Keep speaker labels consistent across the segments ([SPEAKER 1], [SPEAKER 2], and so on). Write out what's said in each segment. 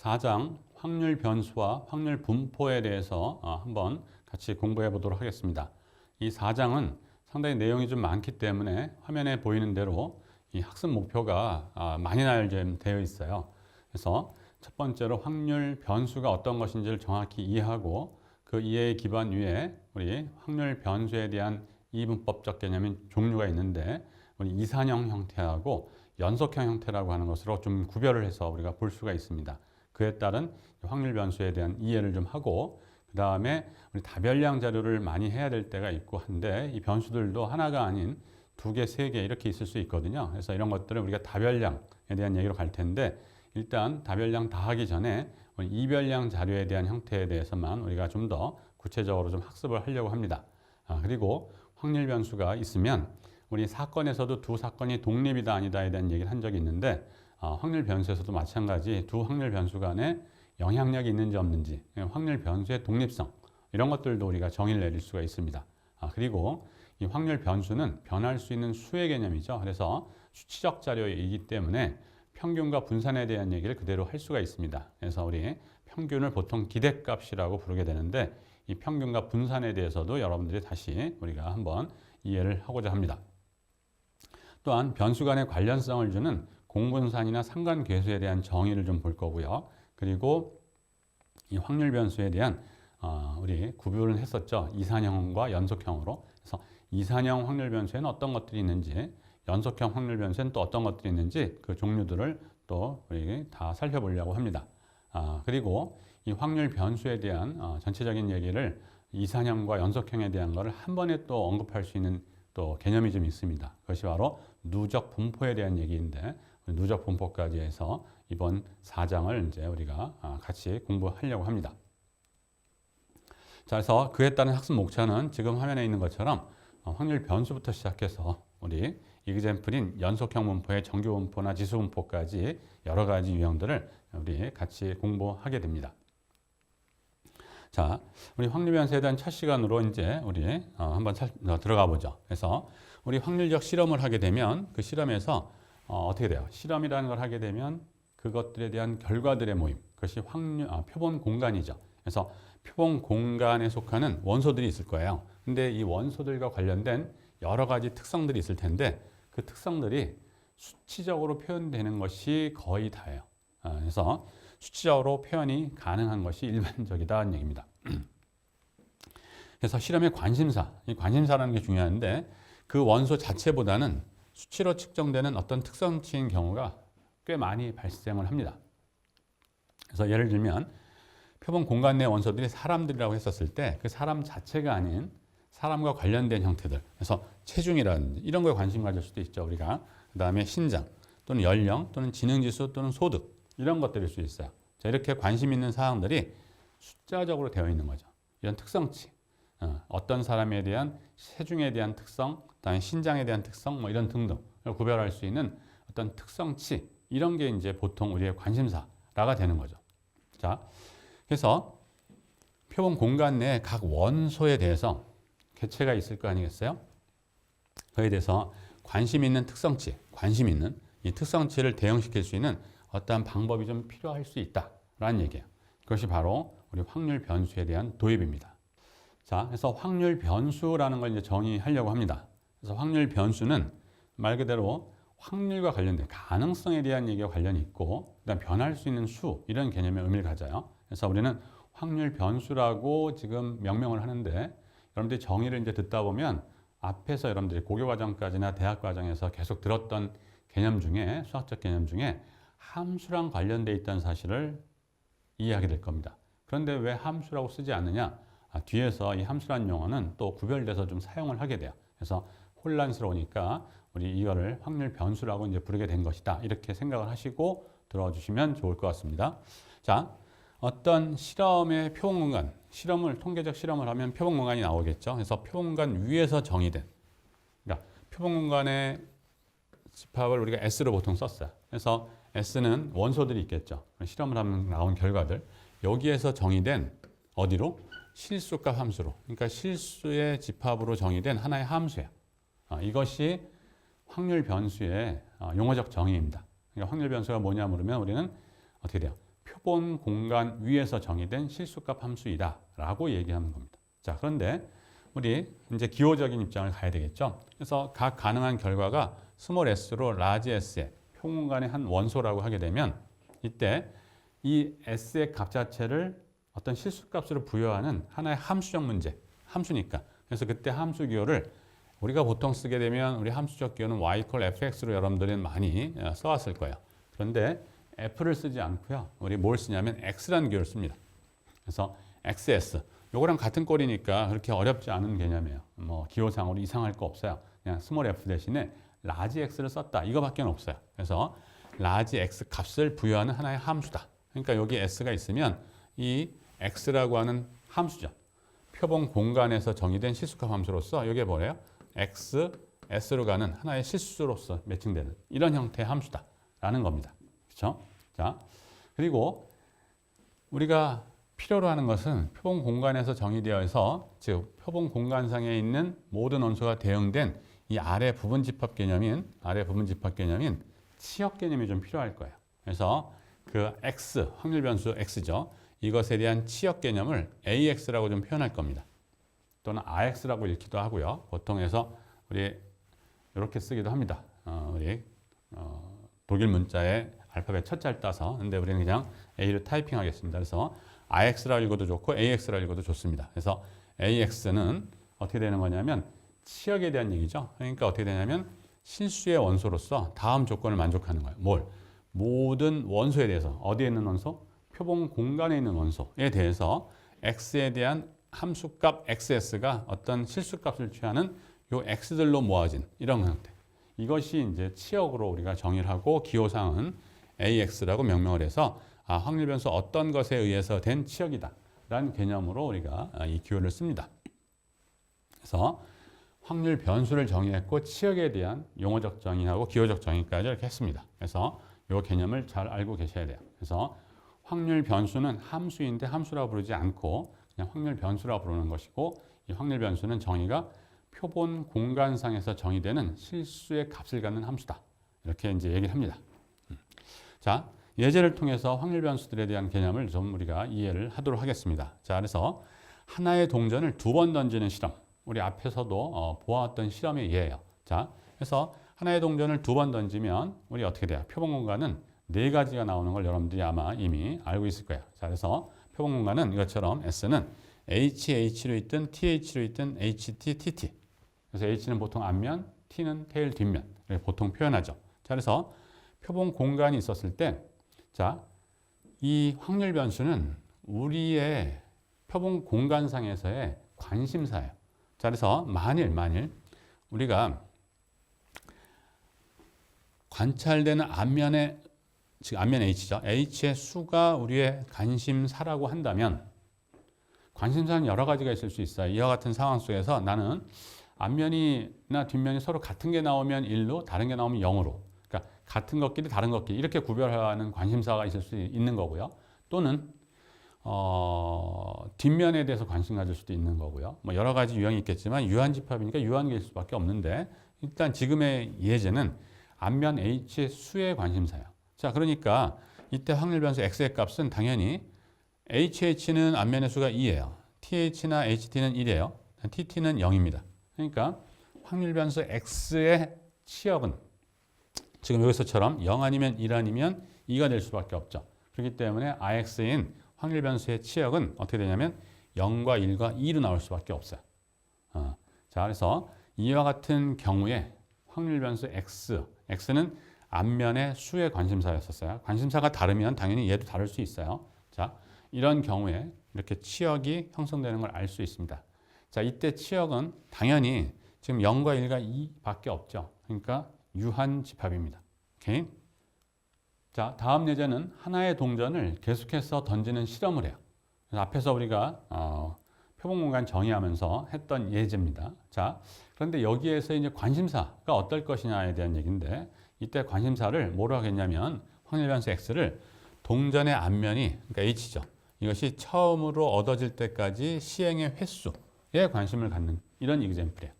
[SPEAKER 1] 4장 확률 변수와 확률 분포에 대해서 한번 같이 공부해 보도록 하겠습니다. 이 4장은 상당히 내용이 좀 많기 때문에 화면에 보이는 대로 이 학습 목표가 많이 되어 있어요. 그래서 첫 번째로 확률 변수가 어떤 것인지를 정확히 이해하고 그 이해에 기반 위에 우리 확률 변수에 대한 이분법적 개념인 종류가 있는데 우리 이산형 형태하고 연속형 형태라고 하는 것으로 좀 구별을 해서 우리가 볼 수가 있습니다. 그에 따른 확률 변수에 대한 이해를 좀 하고 그 다음에 우리 다별량 자료를 많이 해야 될 때가 있고 한데 이 변수들도 하나가 아닌 두 개, 세 개 이렇게 있을 수 있거든요. 그래서 이런 것들을 우리가 다별량에 대한 얘기로 갈 텐데 일단 다별량 다 하기 전에 이별량 자료에 대한 형태에 대해서만 우리가 좀 더 구체적으로 좀 학습을 하려고 합니다. 그리고 확률 변수가 있으면 우리 사건에서도 두 사건이 독립이다 아니다에 대한 얘기를 한 적이 있는데 확률 변수에서도 마찬가지 두 확률 변수 간에 영향력이 있는지 없는지 확률 변수의 독립성 이런 것들도 우리가 정의를 내릴 수가 있습니다. 그리고 이 확률 변수는 변할 수 있는 수의 개념이죠. 그래서 수치적 자료이기 때문에 평균과 분산에 대한 얘기를 그대로 할 수가 있습니다. 그래서 우리 평균을 보통 기대값이라고 부르게 되는데 이 평균과 분산에 대해서도 여러분들이 다시 우리가 한번 이해를 하고자 합니다. 또한 변수 간의 관련성을 주는 공분산이나 상관계수에 대한 정의를 좀 볼 거고요. 그리고 이 확률 변수에 대한 우리 구별을 했었죠. 이산형과 연속형으로. 그래서 이산형 확률 변수에는 어떤 것들이 있는지 연속형 확률 변수에는 또 어떤 것들이 있는지 그 종류들을 또 우리 다 살펴보려고 합니다. 그리고 이 확률 변수에 대한 전체적인 얘기를 이산형과 연속형에 대한 것을 한 번에 또 언급할 수 있는 또 개념이 좀 있습니다. 그것이 바로 누적 분포에 대한 얘기인데 누적 분포까지 해서 이번 4장을 이제 우리가 같이 공부하려고 합니다. 자, 그래서 그에 따른 학습 목차는 지금 화면에 있는 것처럼 확률 변수부터 시작해서 우리 이그젬플인 연속형 분포의 정규 분포나 지수 분포까지 여러 가지 유형들을 우리 같이 공부하게 됩니다. 자, 우리 확률 변수에 대한 첫 시간으로 이제 우리 한번 들어가 보죠. 그래서 우리 확률적 실험을 하게 되면 그 실험에서 어떻게 돼요? 실험이라는 걸 하게 되면 그것들에 대한 결과들의 모임, 그것이 표본 공간이죠. 그래서 표본 공간에 속하는 원소들이 있을 거예요. 근데 이 원소들과 관련된 여러 가지 특성들이 있을 텐데 그 특성들이 수치적으로 표현되는 것이 거의 다예요. 그래서 수치적으로 표현이 가능한 것이 일반적이다는 얘기입니다. 그래서 실험의 관심사, 이 관심사라는 게 중요한데 그 원소 자체보다는 수치로 측정되는 어떤 특성치인 경우가 꽤 많이 발생을 합니다. 그래서 예를 들면 표본 공간 내 원소들이 사람들이라고 했었을 때 그 사람 자체가 아닌 사람과 관련된 형태들, 그래서 체중이라든지 이런 거에 관심 가질 수도 있죠. 우리가 그 다음에 신장 또는 연령 또는 지능지수 또는 소득 이런 것들일 수 있어요. 자, 이렇게 관심 있는 사항들이 숫자적으로 되어 있는 거죠. 이런 특성치, 어떤 사람에 대한 체중에 대한 특성, 그다음에 신장에 대한 특성, 뭐 이런 등등을 구별할 수 있는 어떤 특성치 이런 게 이제 보통 우리의 관심사가 되는 거죠. 자, 그래서 표본 공간 내 각 원소에 대해서 개체가 있을 거 아니겠어요? 그에 대해서 관심 있는 특성치, 관심 있는 이 특성치를 대응시킬 수 있는 어떠한 방법이 좀 필요할 수 있다라는 얘기예요. 그것이 바로 우리 확률 변수에 대한 도입입니다. 자, 그래서 확률 변수라는 걸 이제 정의하려고 합니다. 그래서 확률 변수는 말 그대로 확률과 관련된 가능성에 대한 얘기와 관련이 있고 그다음 변할 수 있는 수 이런 개념의 의미를 가져요. 그래서 우리는 확률 변수라고 지금 명명을 하는데 여러분들이 정의를 이제 듣다 보면 앞에서 여러분들이 고교 과정까지나 대학 과정에서 계속 들었던 개념 중에 수학적 개념 중에 함수랑 관련돼 있다는 사실을 이해하게 될 겁니다. 그런데 왜 함수라고 쓰지 않느냐? 뒤에서 이 함수라는 용어는 또 구별돼서 좀 사용을 하게 돼요. 그래서 혼란스러우니까 우리 이거를 확률 변수라고 이제 부르게 된 것이다. 이렇게 생각을 하시고 들어주시면 좋을 것 같습니다. 자, 어떤 실험의 표본 공간, 통계적 실험을 하면 표본 공간이 나오겠죠. 그래서 표본 공간 위에서 정의된, 그러니까 표본 공간의 집합을 우리가 S로 보통 썼어요. 그래서 S는 원소들이 있겠죠. 실험을 하면 나온 결과들. 여기에서 정의된 어디로? 실수값 함수로. 그러니까 실수의 집합으로 정의된 하나의 함수예요. 이것이 확률 변수의 용어적 정의입니다. 그러니까 확률 변수가 뭐냐 물으면 우리는 어떻게 돼요? 표본 공간 위에서 정의된 실수값 함수이다 라고 얘기하는 겁니다. 자, 그런데 우리 이제 기호적인 입장을 가야 되겠죠. 그래서 각 가능한 결과가 스몰 s로 라지 s의 표공간의 한 원소라고 하게 되면 이때 이 s의 값 자체를 어떤 실수값으로 부여하는 하나의 함수적 문제, 함수니까. 그래서 그때 함수 기호를 우리가 보통 쓰게 되면 우리 함수적 기호는 y equal fx로 여러분들은 많이 써왔을 거예요. 그런데 f를 쓰지 않고요. 우리 뭘 쓰냐면 x라는 기호를 씁니다. 그래서 xs. 요거랑 같은 꼴이니까 그렇게 어렵지 않은 개념이에요. 뭐 기호상으로 이상할 거 없어요. 그냥 스몰 f 대신에 라지 x를 썼다. 이거밖에 없어요. 그래서 라지 x 값을 부여하는 하나의 함수다. 그러니까 여기 s가 있으면 이 x라고 하는 함수죠. 표본 공간에서 정의된 실수값 함수로서 이게 뭐래요? x, s로 가는 하나의 실수로서 매칭되는 이런 형태의 함수다라는 겁니다. 그렇죠? 자, 그리고 우리가 필요로 하는 것은 표본 공간에서 정의되어서 즉 표본 공간상에 있는 모든 원소가 대응된 이 아래 부분 집합 개념인 치역 개념이 좀 필요할 거예요. 그래서 그 x 확률 변수 x죠. 이것에 대한 치역 개념을 AX라고 좀 표현할 겁니다. 또는 RX라고 읽기도 하고요. 보통 해서 우리 이렇게 쓰기도 합니다. 독일 문자에 알파벳 첫 자를 따서. 근데 우리는 그냥 A를 타이핑하겠습니다. 그래서 RX라고 읽어도 좋고 AX라고 읽어도 좋습니다. 그래서 AX는 어떻게 되는 거냐면 치역에 대한 얘기죠. 그러니까 어떻게 되냐면 실수의 원소로서 다음 조건을 만족하는 거예요. 뭘? 모든 원소에 대해서 어디에 있는 원소? 표본 공간에 있는 원소에 대해서 x에 대한 함수값 xs가 어떤 실수값을 취하는 요 x들로 모아진 이런 형태. 이것이 이제 치역으로 우리가 정의를 하고 기호상은 AX라고 명명을 해서 확률 변수 어떤 것에 의해서 된 치역이다 라는 개념으로 우리가 이 기호를 씁니다. 그래서 확률 변수를 정의했고 치역에 대한 용어적 정의하고 기호적 정의까지 이렇게 했습니다. 그래서 이 개념을 잘 알고 계셔야 돼요. 그래서 확률 변수는 함수인데 함수라고 부르지 않고 그냥 확률 변수라고 부르는 것이고 이 확률 변수는 정의가 표본 공간상에서 정의되는 실수의 값을 갖는 함수다. 이렇게 이제 얘기를 합니다. 자, 예제를 통해서 확률 변수들에 대한 개념을 좀 우리가 이해를 하도록 하겠습니다. 자, 그래서 하나의 동전을 2번 던지는 실험. 우리 앞에서도 보아왔던 실험의 예예요. 자, 그래서 하나의 동전을 2번 던지면 우리 어떻게 돼요? 표본 공간은 4가지가 나오는 걸 여러분들이 아마 이미 알고 있을 거예요. 자, 그래서 표본 공간은 이것처럼 S는 HH로 있든 TH로 있든 HT, TT. 그래서 H는 보통 앞면, T는 테일 뒷면. 이렇게 보통 표현하죠. 자, 그래서 표본 공간이 있었을 때, 자, 이 확률 변수는 우리의 표본 공간상에서의 관심사예요. 자, 그래서 만일 우리가 관찰되는 앞면에 즉 앞면 H죠. H의 수가 우리의 관심사라고 한다면 관심사는 여러 가지가 있을 수 있어요. 이와 같은 상황 속에서 나는 앞면이나 뒷면이 서로 같은 게 나오면 1로 다른 게 나오면 0으로 그러니까 같은 것끼리 다른 것끼리 이렇게 구별하는 관심사가 있을 수 있는 거고요. 또는 뒷면에 대해서 관심 가질 수도 있는 거고요. 뭐 여러 가지 유형이 있겠지만 유한집합이니까 유한계일 수밖에 없는데 일단 지금의 예제는 앞면 H의 수의 관심사예요. 자, 그러니까 이때 확률 변수 x의 값은 당연히 HH는 앞면의 수가 2예요. TH나 HT는 1이에요. TT는 0입니다. 그러니까 확률 변수 x의 치역은 지금 여기서처럼 0 아니면 1 아니면 2가 될 수밖에 없죠. 그렇기 때문에 RX인 확률 변수의 치역은 어떻게 되냐면 0과 1과 2로 나올 수밖에 없어요. 자, 그래서 이와 같은 경우에 확률 변수 x는 앞면의 수의 관심사였었어요. 관심사가 다르면 당연히 얘도 다를 수 있어요. 자, 이런 경우에 이렇게 치역이 형성되는 걸 알 수 있습니다. 자, 이때 치역은 당연히 지금 0과 1과 2밖에 없죠. 그러니까 유한 집합입니다. 오케이? 자, 다음 예제는 하나의 동전을 계속해서 던지는 실험을 해요. 그래서 앞에서 우리가 표본 공간 정의하면서 했던 예제입니다. 자, 그런데 여기에서 이제 관심사가 어떨 것이냐에 대한 얘기인데 이때 관심사를 뭐로 하겠냐면 확률 변수 x를 동전의 앞면이 그러니까 h죠. 이것이 처음으로 얻어질 때까지 시행의 횟수에 관심을 갖는 이런 이그젬플이에요.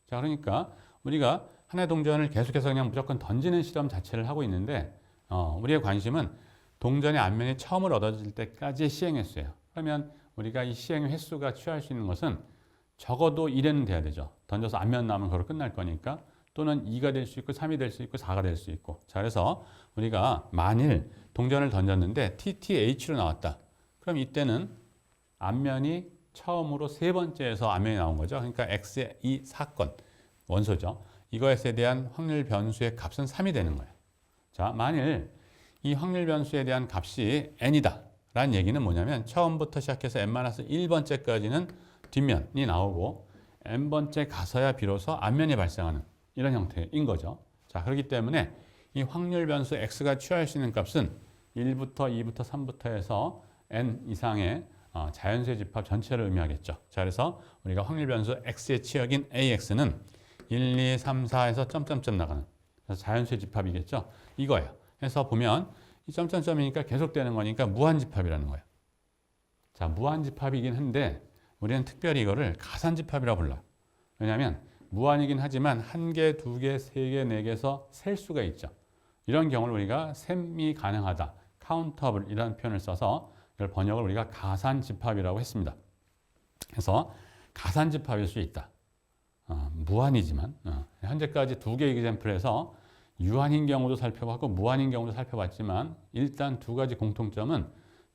[SPEAKER 1] 자, 그러니까 우리가 하나의 동전을 계속해서 그냥 무조건 던지는 실험 자체를 하고 있는데 우리의 관심은 동전의 앞면이 처음으로 얻어질 때까지의 시행 횟수예요. 그러면 우리가 이 시행 횟수가 취할 수 있는 것은 적어도 1회는 돼야 되죠. 던져서 앞면 나오면 그걸로 끝날 거니까. 또는 2가 될 수 있고 3이 될 수 있고 4가 될 수 있고. 자, 그래서 우리가 만일 동전을 던졌는데 TTH로 나왔다. 그럼 이때는 앞면이 처음으로 세 번째에서 앞면이 나온 거죠. 그러니까 X의 이 사건, 원소죠. 이것에 대한 확률 변수의 값은 3이 되는 거예요. 자, 만일 이 확률 변수에 대한 값이 n이다 라는 얘기는 뭐냐면 처음부터 시작해서 n-1번째까지는 뒷면이 나오고 n번째 가서야 비로소 앞면이 발생하는 이런 형태인 거죠. 자, 그렇기 때문에 이 확률 변수 x가 취할 수 있는 값은 1부터 2부터 3부터 해서 n 이상의 자연수의 집합 전체를 의미하겠죠. 자, 그래서 우리가 확률 변수 x의 치역인 ax는 1, 2, 3, 4에서 점점점 나가는 그래서 자연수의 집합이겠죠. 이거예요. 그래서 보면 이 점점점이니까 계속되는 거니까 무한집합이라는 거예요. 자, 무한집합이긴 한데 우리는 특별히 이거를 가산집합이라고 불러요. 왜냐하면 무한이긴 하지만 1개, 2개, 3개, 4개에서 셀 수가 있죠. 이런 경우를 우리가 셈이 가능하다. 카운터블이라는 표현을 써서 이걸 번역을 우리가 가산집합이라고 했습니다. 그래서 가산집합일 수 있다. 무한이지만 현재까지 2개 이그젬플에서 유한인 경우도 살펴봤고 무한인 경우도 살펴봤지만 일단 두 가지 공통점은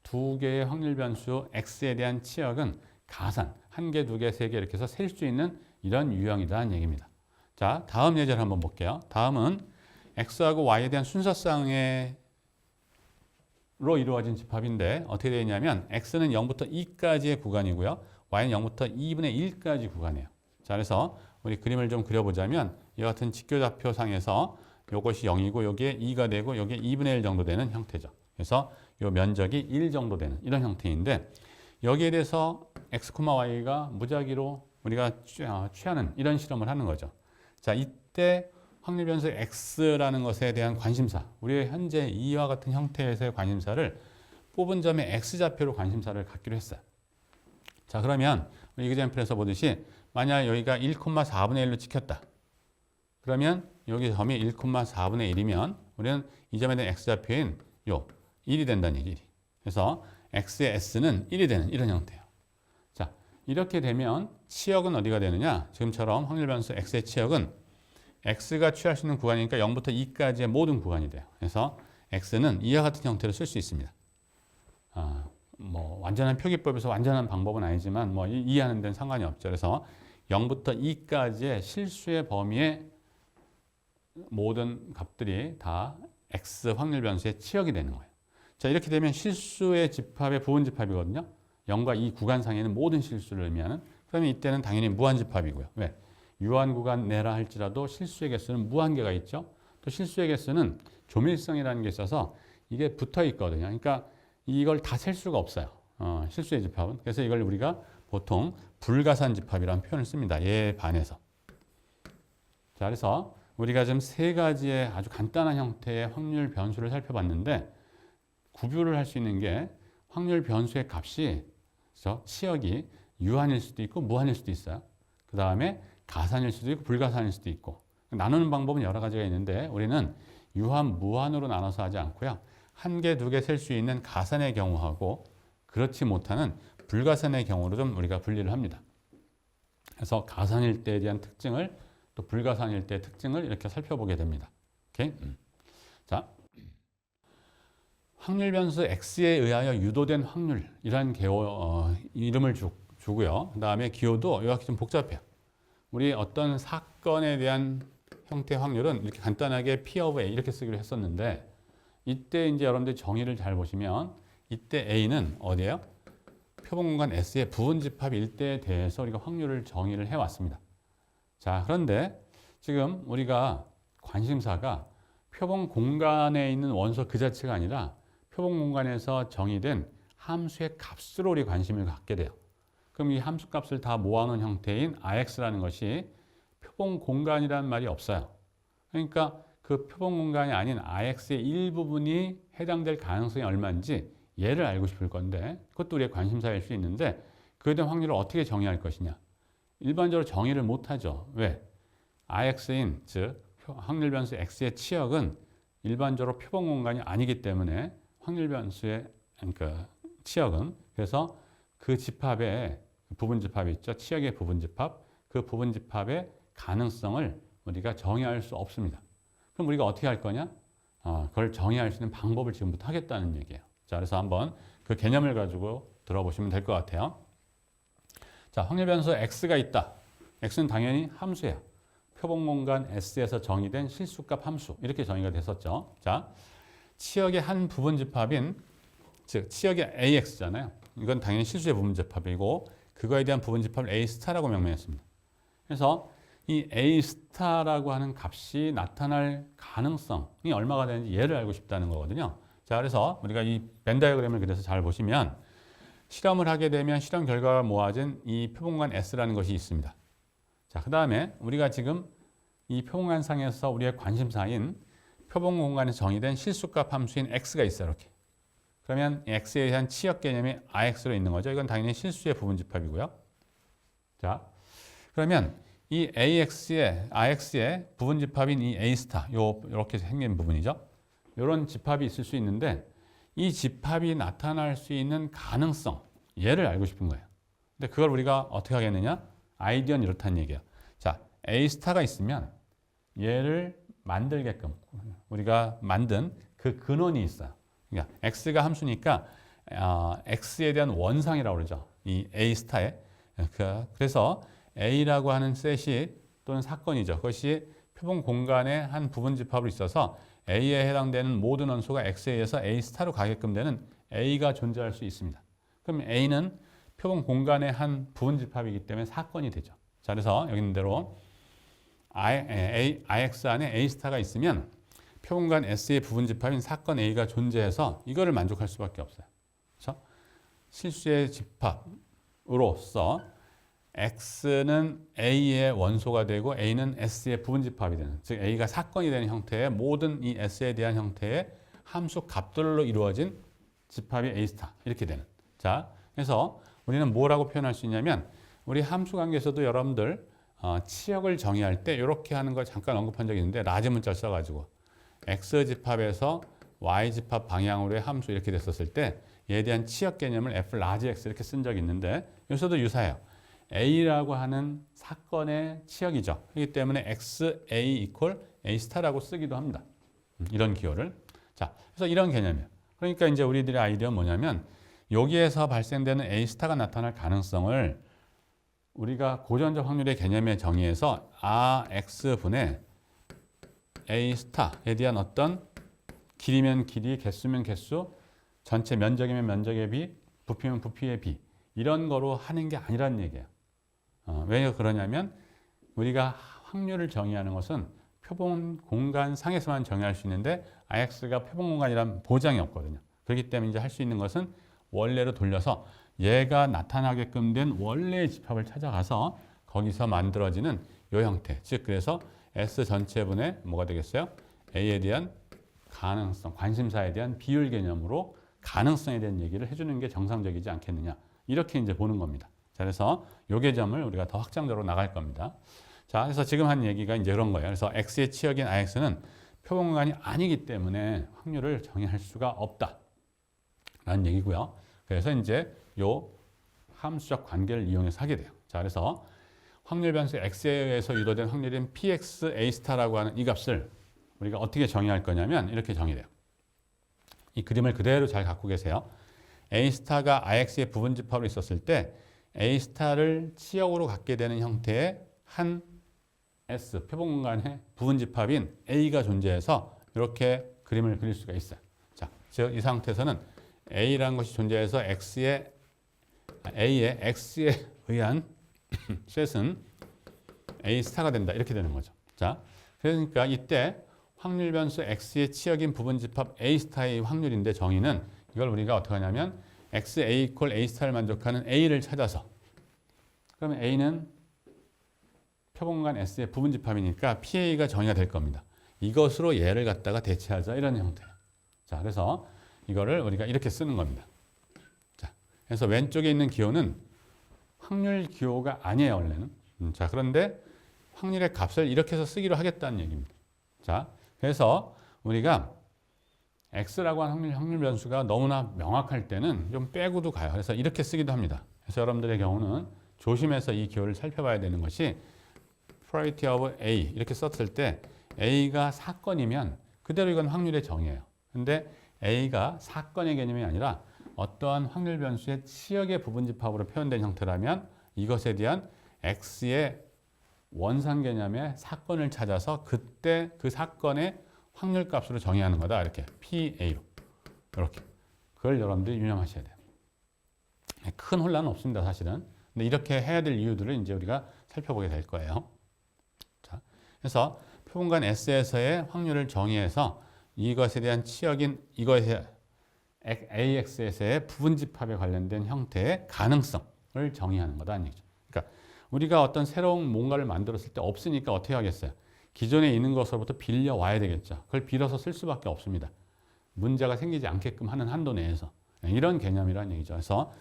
[SPEAKER 1] 두 개의 확률 변수 x에 대한 치역은 가산, 1개, 2개, 3개 이렇게 해서 셀 수 있는 이런 유형이라는 얘기입니다. 자, 다음 예제를 한번 볼게요. 다음은 x하고 y에 대한 순서상으로 이루어진 집합인데 어떻게 되어 있냐면 x는 0부터 2까지의 구간이고요. y는 0부터 2분의 1까지 구간이에요. 자, 그래서 우리 그림을 좀 그려보자면 이 같은 직교좌표상에서 이것이 0이고 여기에 2가 되고 여기에 2분의 1 정도 되는 형태죠. 그래서 이 면적이 1 정도 되는 이런 형태인데 여기에 대해서 x, y가 무작위로 우리가 취하는 이런 실험을 하는 거죠. 자, 이때 확률 변수 x라는 것에 대한 관심사, 우리의 현재 이와 같은 형태에서의 관심사를 뽑은 점의 x좌표로 관심사를 갖기로 했어요. 자, 그러면 우리 이그젬플에서 보듯이 만약 여기가 1,4분의 1로 찍혔다. 그러면 여기 점이 1,4분의 1이면 우리는 이 점에 대한 x좌표인 요 1이 된다는 얘기. 그래서 x의 s는 1이 되는 이런 형태예요. 자, 이렇게 되면 치역은 어디가 되느냐? 지금처럼 확률 변수 x의 치역은 x가 취할 수 있는 구간이니까 0부터 2까지의 모든 구간이 돼요. 그래서 x는 이와 같은 형태로 쓸 수 있습니다. 뭐 완전한 표기법에서 완전한 방법은 아니지만 뭐 이해하는 데는 상관이 없죠. 그래서 0부터 2까지의 실수의 범위에 모든 값들이 다 x 확률 변수의 치역이 되는 거예요. 자, 이렇게 되면 실수의 집합의 부분집합이거든요. 0과 2 구간상에는 모든 실수를 의미하는. 그러면 이때는 당연히 무한집합이고요. 왜? 유한 구간 내라 할지라도 실수의 개수는 무한개가 있죠. 또 실수의 개수는 조밀성이라는 게 있어서 이게 붙어 있거든요. 그러니까 이걸 다 셀 수가 없어요. 실수의 집합은. 그래서 이걸 우리가 보통 불가산 집합이라는 표현을 씁니다. 얘에 반해서. 자, 그래서 우리가 지금 세 가지의 아주 간단한 형태의 확률 변수를 살펴봤는데 구별을 할 수 있는 게 확률 변수의 값이 치역이 유한일 수도 있고 무한일 수도 있어요. 그 다음에 가산일 수도 있고 불가산일 수도 있고 나누는 방법은 여러 가지가 있는데 우리는 유한, 무한으로 나눠서 하지 않고요. 1개, 2개 셀 수 있는 가산의 경우하고 그렇지 못하는 불가산의 경우로 좀 우리가 분리를 합니다. 그래서 가산일 때에 대한 특징을 또 불가산일 때의 특징을 이렇게 살펴보게 됩니다. 오케이? 자, 확률 변수 x에 의하여 유도된 확률이라는 이름을 주고요. 그 다음에 기호도 이렇게 좀 복잡해요. 우리 어떤 사건에 대한 형태 확률은 이렇게 간단하게 P of A 이렇게 쓰기로 했었는데 이때 이제 여러분들이 정의를 잘 보시면 이때 A는 어디예요? 표본공간 S의 부분집합일 때에 대해서 우리가 확률을 정의를 해왔습니다. 자, 그런데 지금 우리가 관심사가 표본 공간에 있는 원소 그 자체가 아니라 표본 공간에서 정의된 함수의 값으로 우리 관심을 갖게 돼요. 그럼 이 함수 값을 다 모아놓은 형태인 RX라는 것이 표본 공간이라는 말이 없어요. 그러니까 그 표본 공간이 아닌 RX의 일부분이 해당될 가능성이 얼마인지 얘를 알고 싶을 건데 그것도 우리의 관심사일 수 있는데 그에 대한 확률을 어떻게 정의할 것이냐. 일반적으로 정의를 못하죠. 왜? RX인 즉 확률 변수 X의 치역은 일반적으로 표본 공간이 아니기 때문에 확률 변수의 그러니까 치역은 그래서 그 집합의 부분 집합이 있죠. 치역의 부분 집합. 그 부분 집합의 가능성을 우리가 정의할 수 없습니다. 그럼 우리가 어떻게 할 거냐? 그걸 정의할 수 있는 방법을 지금부터 하겠다는 얘기예요. 자, 그래서 한번 그 개념을 가지고 들어보시면 될 것 같아요. 자, 확률 변수 x가 있다. x는 당연히 함수예요. 표본 공간 S에서 정의된 실수값 함수 이렇게 정의가 됐었죠. 자, 치역의 한 부분 집합인 즉 치역의 AX잖아요. 이건 당연히 실수의 부분 집합이고 그거에 대한 부분 집합을 A 스타라고 명명했습니다. 그래서 이 A 스타라고 하는 값이 나타날 가능성이 얼마가 되는지 얘를 알고 싶다는 거거든요. 자, 그래서 우리가 이 벤 다이어그램을 그래서 잘 보시면 실험을 하게 되면 실험 결과가 모아진 이 표본관 S라는 것이 있습니다. 자, 그 다음에 우리가 지금 이 표본관상에서 우리의 관심사인 표본 공간에서 정의된 실수값 함수인 x가 있어요. 이렇게. 그러면 x에 대한 치역 개념이 rx로 있는 거죠. 이건 당연히 실수의 부분 집합이고요. 자, 그러면 이 rx의 부분 집합인 이 a 스타, 요렇게 생긴 부분이죠. 이런 집합이 있을 수 있는데 이 집합이 나타날 수 있는 가능성, 얘를 알고 싶은 거예요. 근데 그걸 우리가 어떻게 하겠느냐? 아이디어는 이렇다는 얘기예요. 자, A 스타가 있으면 얘를 만들게끔 우리가 만든 그 근원이 있어요. 그러니까 X가 함수니까 X에 대한 원상이라고 그러죠. 이 A 스타에. 그래서 A라고 하는 셋이 또는 사건이죠. 그것이 표본 공간의 한 부분 집합으로 있어서 A에 해당되는 모든 원소가 X에 의해서 A 스타로 가게끔 되는 A가 존재할 수 있습니다. 그럼 A는 표본 공간의 한 부분 집합이기 때문에 사건이 되죠. 자, 그래서 여기 있는 대로 IX 안에 A 스타가 있으면 표본관 S의 부분 집합인 사건 A가 존재해서 이거를 만족할 수밖에 없어요. 그렇죠? 실수의 집합으로서 X는 A의 원소가 되고 A는 S의 부분 집합이 되는, 즉 A가 사건이 되는 형태의 모든 이 S에 대한 형태의 함수 값들로 이루어진 집합이 A 스타 이렇게 되는. 자, 그래서 우리는 뭐라고 표현할 수 있냐면 우리 함수 관계에서도 여러분들 치역을 정의할 때 이렇게 하는 걸 잠깐 언급한 적이 있는데 라지 문자를 써가지고 X 집합에서 Y 집합 방향으로의 함수 이렇게 됐었을 때 얘에 대한 치역 개념을 F 라지 X 이렇게 쓴 적이 있는데 여기서도 유사해요. A라고 하는 사건의 치역이죠. 그렇기 때문에 XA 이퀄 A 스타라고 쓰기도 합니다. 이런 기호를. 자, 그래서 이런 개념이에요. 그러니까 이제 우리들의 아이디어는 뭐냐면 여기에서 발생되는 A 스타가 나타날 가능성을 우리가 고전적 확률의 개념의 정의에서 Rx분의 A 스타에 대한 어떤 길이면 길이, 개수면 개수, 전체 면적이면 면적의 비, 부피면 부피의 비 이런 거로 하는 게 아니라는 얘기예요. 왜 그러냐면 우리가 확률을 정의하는 것은 표본 공간 상에서만 정의할 수 있는데 Rx가 표본 공간이란 보장이 없거든요. 그렇기 때문에 이제 할 수 있는 것은 원래로 돌려서 얘가 나타나게끔 된 원래의 집합을 찾아가서 거기서 만들어지는 이 형태. 즉 그래서 S 전체분의 뭐가 되겠어요? A에 대한 가능성, 관심사에 대한 비율 개념으로 가능성에 대한 얘기를 해주는 게 정상적이지 않겠느냐. 이렇게 이제 보는 겁니다. 자, 그래서 요 개념을 우리가 더 확장적으로 나갈 겁니다. 자, 그래서 지금 한 얘기가 이제 이런 거예요. 그래서 X의 치역인 Rx는 표본 공간이 아니기 때문에 확률을 정의할 수가 없다. 라는 얘기고요. 그래서 이제 요 함수적 관계를 이용해서 하게 돼요. 자, 그래서 확률 변수 X에 의해서 유도된 확률인 PX A 스타라고 하는 이 값을 우리가 어떻게 정의할 거냐면 이렇게 정의돼요. 이 그림을 그대로 잘 갖고 계세요. A 스타가 IX의 부분 집합으로 있었을 때 A 스타를 치역으로 갖게 되는 형태의 한 S, 표본 공간의 부분 집합인 A가 존재해서 이렇게 그림을 그릴 수가 있어요. 자, 즉 이 상태에서는 A라는 것이 존재해서 A의 X에 의한 셋은 A 스타가 된다. 이렇게 되는 거죠. 자, 그러니까 이때 확률 변수 X의 치역인 부분 집합 A 스타의 확률인데 정의는 이걸 우리가 어떻게 하냐면 XA 이퀄 A 스타를 만족하는 A를 찾아서 그러면 A는 표본관 S의 부분 집합이니까 PA가 정의가 될 겁니다. 이것으로 얘를 갖다가 대체하자 이런 형태예요. 자, 그래서 이거를 우리가 이렇게 쓰는 겁니다. 자, 그래서 왼쪽에 있는 기호는 확률 기호가 아니에요, 원래는. 자, 그런데 확률의 값을 이렇게 해서 쓰기로 하겠다는 얘기입니다. 자, 그래서 우리가 x라고 하는 확률 변수가 너무나 명확할 때는 좀 빼고도 가요. 그래서 이렇게 쓰기도 합니다. 그래서 여러분들의 경우는 조심해서 이 기호를 살펴봐야 되는 것이 probability of A 이렇게 썼을 때 A가 사건이면 그대로 이건 확률의 정의예요. 근데 A가 사건의 개념이 아니라 어떠한 확률 변수의 치역의 부분집합으로 표현된 형태라면 이것에 대한 X의 원상 개념의 사건을 찾아서 그때 그 사건의 확률 값으로 정의하는 거다. 이렇게 PA로 이렇게 그걸 여러분들이 유념하셔야 돼요. 큰 혼란은 없습니다, 사실은. 근데 이렇게 해야 될 이유들을 이제 우리가 살펴보게 될 거예요. 자, 그래서 표본관 S에서의 확률을 정의해서 이것에 대한 치역인 이것의 AX에서의 부분집합에 관련된 형태의 가능성을 정의하는 거다는 얘기죠. 그러니까 우리가 어떤 새로운 뭔가를 만들었을 때 없으니까 어떻게 하겠어요? 기존에 있는 것으로부터 빌려 와야 되겠죠. 그걸 빌어서 쓸 수밖에 없습니다. 문제가 생기지 않게끔 하는 한도 내에서. 이런 개념이라는 얘기죠. 그래서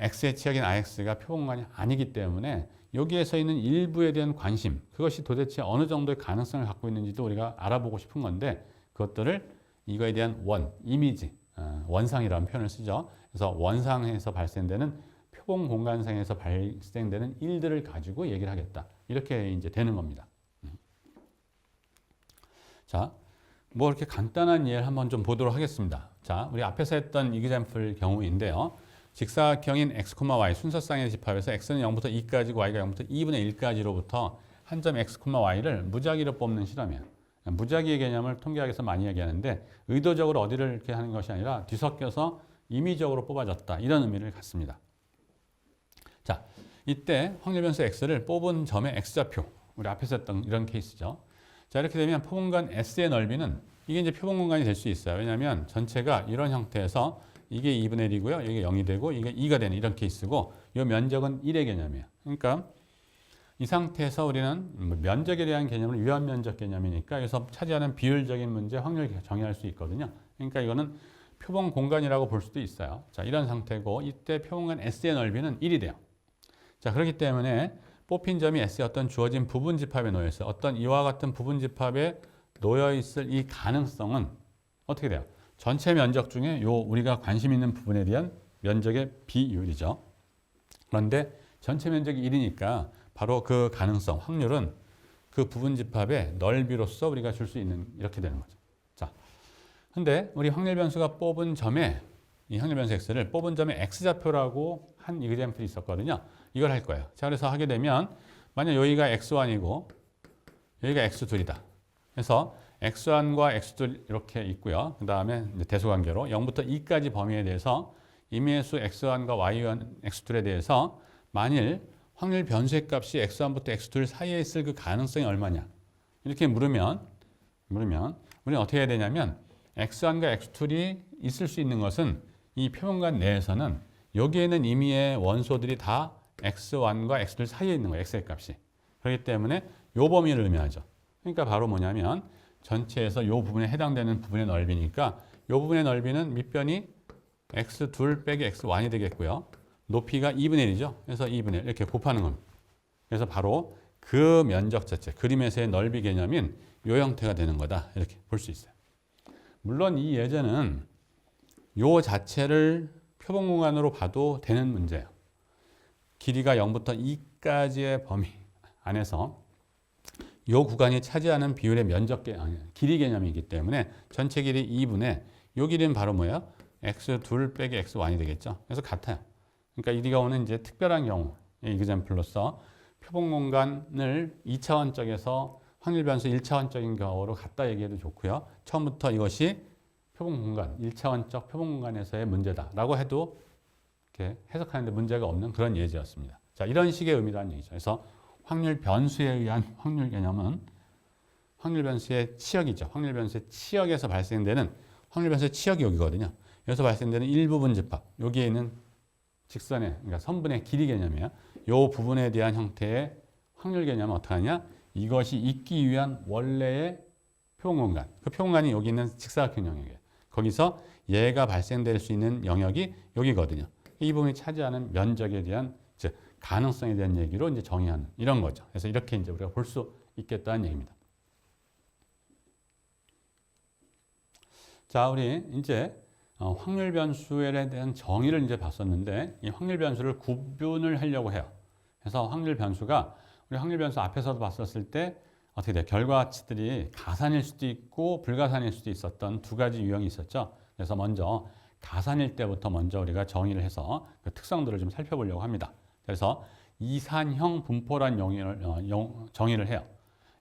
[SPEAKER 1] X의 치역인 IX가 표본관이 아니기 때문에 여기에서 있는 일부에 대한 관심, 그것이 도대체 어느 정도의 가능성을 갖고 있는지도 우리가 알아보고 싶은 건데 그것들을 이거에 대한 이미지, 원상이라는 표현을 쓰죠. 그래서 원상에서 발생되는 표본 공간상에서 발생되는 일들을 가지고 얘기를 하겠다. 이렇게 이제 되는 겁니다. 자, 뭐 이렇게 간단한 예를 한번 좀 보도록 하겠습니다. 자, 우리 앞에서 했던 example 경우인데요. 직사각형인 x, y 순서쌍의 집합에서 x는 0부터 2까지고 y가 0부터 2분의 1까지로부터 한 점 x, y를 무작위로 뽑는 실험이에요. 무작위의 개념을 통계학에서 많이 얘기하는데 의도적으로 어디를 이렇게 하는 것이 아니라 뒤섞여서 임의적으로 뽑아졌다. 이런 의미를 갖습니다. 자, 이때 확률 변수 x를 뽑은 점의 x좌표. 우리 앞에서 했던 이런 케이스죠. 자, 이렇게 되면 표본관 S의 넓이는 이게 이제 표본 공간이 될 수 있어요. 왜냐하면 전체가 이런 형태에서 이게 2분의 1이고요. 이게 0이 되고 이게 2가 되는 이런 케이스고 이 면적은 1의 개념이에요. 그러니까 이 상태에서 우리는 면적에 대한 개념을 유한면적 개념이니까 여기서 차지하는 비율적인 문제 확률 정의할 수 있거든요. 그러니까 이거는 표본 공간이라고 볼 수도 있어요. 자, 이런 상태고 이때 표본관 S의 넓이는 1이 돼요. 자, 그렇기 때문에 뽑힌 점이 S의 어떤 주어진 부분집합에 놓여 있어요. 어떤 이와 같은 부분집합에 놓여 있을 이 가능성은 어떻게 돼요? 전체 면적 중에 요 우리가 관심 있는 부분에 대한 면적의 비율이죠. 그런데 전체 면적이 1이니까 바로 그 가능성, 확률은 그 부분집합의 넓이로서 우리가 줄 수 있는 이렇게 되는 거죠. 자, 근데 우리 확률 변수가 뽑은 점에 이 확률 변수 X를 뽑은 점에 X좌표라고 한 example이 있었거든요. 이걸 할 거예요. 자, 그래서 하게 되면 만약 여기가 X1이고 여기가 X2이다. 그래서 X1과 X2 이렇게 있고요. 그 다음에 대소관계로 0부터 2까지 범위에 대해서 임의수 X1과 Y1, X2에 대해서 만일 확률 변수의 값이 X1부터 X2 사이에 있을 그 가능성이 얼마냐 이렇게 물으면 우리는 어떻게 해야 되냐면 X1과 X2이 있을 수 있는 것은 이 표본관 내에서는 여기에는 임의의 원소들이 다 X1과 X2 사이에 있는 거예요. X의 값이. 그렇기 때문에 요 범위를 의미하죠. 그러니까 바로 뭐냐면 전체에서 요 부분에 해당되는 부분의 넓이니까 요 부분의 넓이는 밑변이 X2 빼기 X1이 되겠고요. 높이가 2분의 1이죠. 그래서 2분의 1 이렇게 곱하는 겁니다. 그래서 바로 그 면적 자체, 그림에서의 넓이 개념인 요 형태가 되는 거다. 이렇게 볼 수 있어요. 물론 이 예제는 요 자체를 표본 공간으로 봐도 되는 문제예요. 길이가 0부터 2까지의 범위 안에서 요 구간이 차지하는 비율의 면적 길이 개념이기 때문에 전체 길이 2분의 요 길이는 바로 뭐예요? x2 빼기 x1이 되겠죠. 그래서 같아요. 그러니까 이 경우는 이제 특별한 경우, example로서 표본 공간을 2차원적에서 확률 변수 1차원적인 경우로 갖다 얘기해도 좋고요. 처음부터 이것이 표본 공간, 1차원적 표본 공간에서의 문제다라고 해도 이렇게 해석하는데 문제가 없는 그런 예제였습니다. 자, 이런 식의 의미라는 얘기죠. 그래서 확률 변수에 의한 확률 개념은 확률 변수의 치역이죠. 확률 변수의 치역에서 발생되는 확률 변수의 치역이 여기거든요. 여기서 발생되는 일부분 집합, 여기에 있는 직선의, 그러니까 선분의 길이 개념이에요. 이 부분에 대한 형태의 확률 개념은 어떻게 하냐? 이것이 있기 위한 원래의 표본 공간. 그 표본 공간이 여기 있는 직사각형 영역이에요. 거기서 얘가 발생될 수 있는 영역이 여기거든요. 이 부분이 차지하는 면적에 대한 즉 가능성에 대한 얘기로 이제 정의하는 이런 거죠. 그래서 이렇게 이제 우리가 볼 수 있겠다는 얘기입니다. 자, 우리 이제 확률 변수에 대한 정의를 이제 봤었는데 이 확률 변수를 구분을 하려고 해요. 그래서 확률 변수가 우리 확률 변수 앞에서도 봤었을 때 어떻게 돼요? 결과치들이 가산일 수도 있고 불가산일 수도 있었던 두 가지 유형이 있었죠. 그래서 먼저 가산일 때부터 먼저 우리가 정의를 해서 그 특성들을 좀 살펴보려고 합니다. 그래서 이산형 분포란 정의를 해요.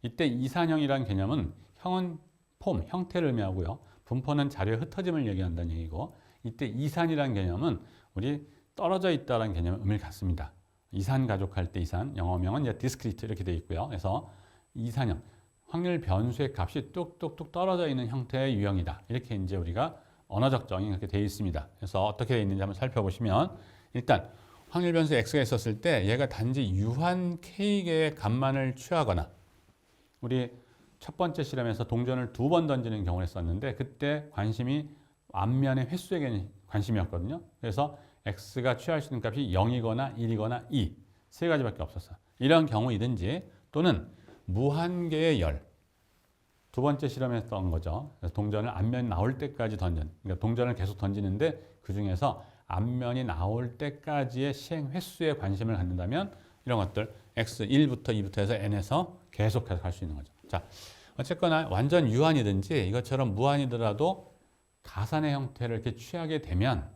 [SPEAKER 1] 이때 이산형이라는 개념은 형은 폼, 형태를 의미하고요. 분포는 자료의 흩어짐을 얘기한다는 얘기고, 이때 이산이라는 개념은 우리 떨어져 있다는 개념의 의미를 갖습니다. 이산 가족할 때 이산, 영어명은 이제 디스크리트 이렇게 되어 있고요. 그래서 이산형, 확률 변수의 값이 뚝뚝뚝 떨어져 있는 형태의 유형이다. 이렇게 이제 우리가 언어적 정의 이렇게 되어 있습니다. 그래서 어떻게 되어 있는지 한번 살펴보시면, 일단 확률 변수 x가 있었을 때 얘가 단지 유한 k개의 값만을 취하거나, 우리 첫 번째 실험에서 동전을 2번 던지는 경우를 했었는데 그때 관심이 앞면의 횟수에 관심이었거든요. 그래서 x가 취할 수 있는 값이 0이거나 1이거나 2, 세 가지밖에 없었어요. 이런 경우이든지 또는 무한계의 열, 두 번째 실험했던 거죠. 그래서 동전을 앞면이 나올 때까지 그러니까 동전을 계속 던지는데 그 중에서 앞면이 나올 때까지의 시행 횟수에 관심을 갖는다면 이런 것들 x1부터 2부터 해서 n에서 계속해서 갈 수 있는 거죠. 자, 어쨌거나 완전 유한이든지 이것처럼 무한이더라도 가산의 형태를 이렇게 취하게 되면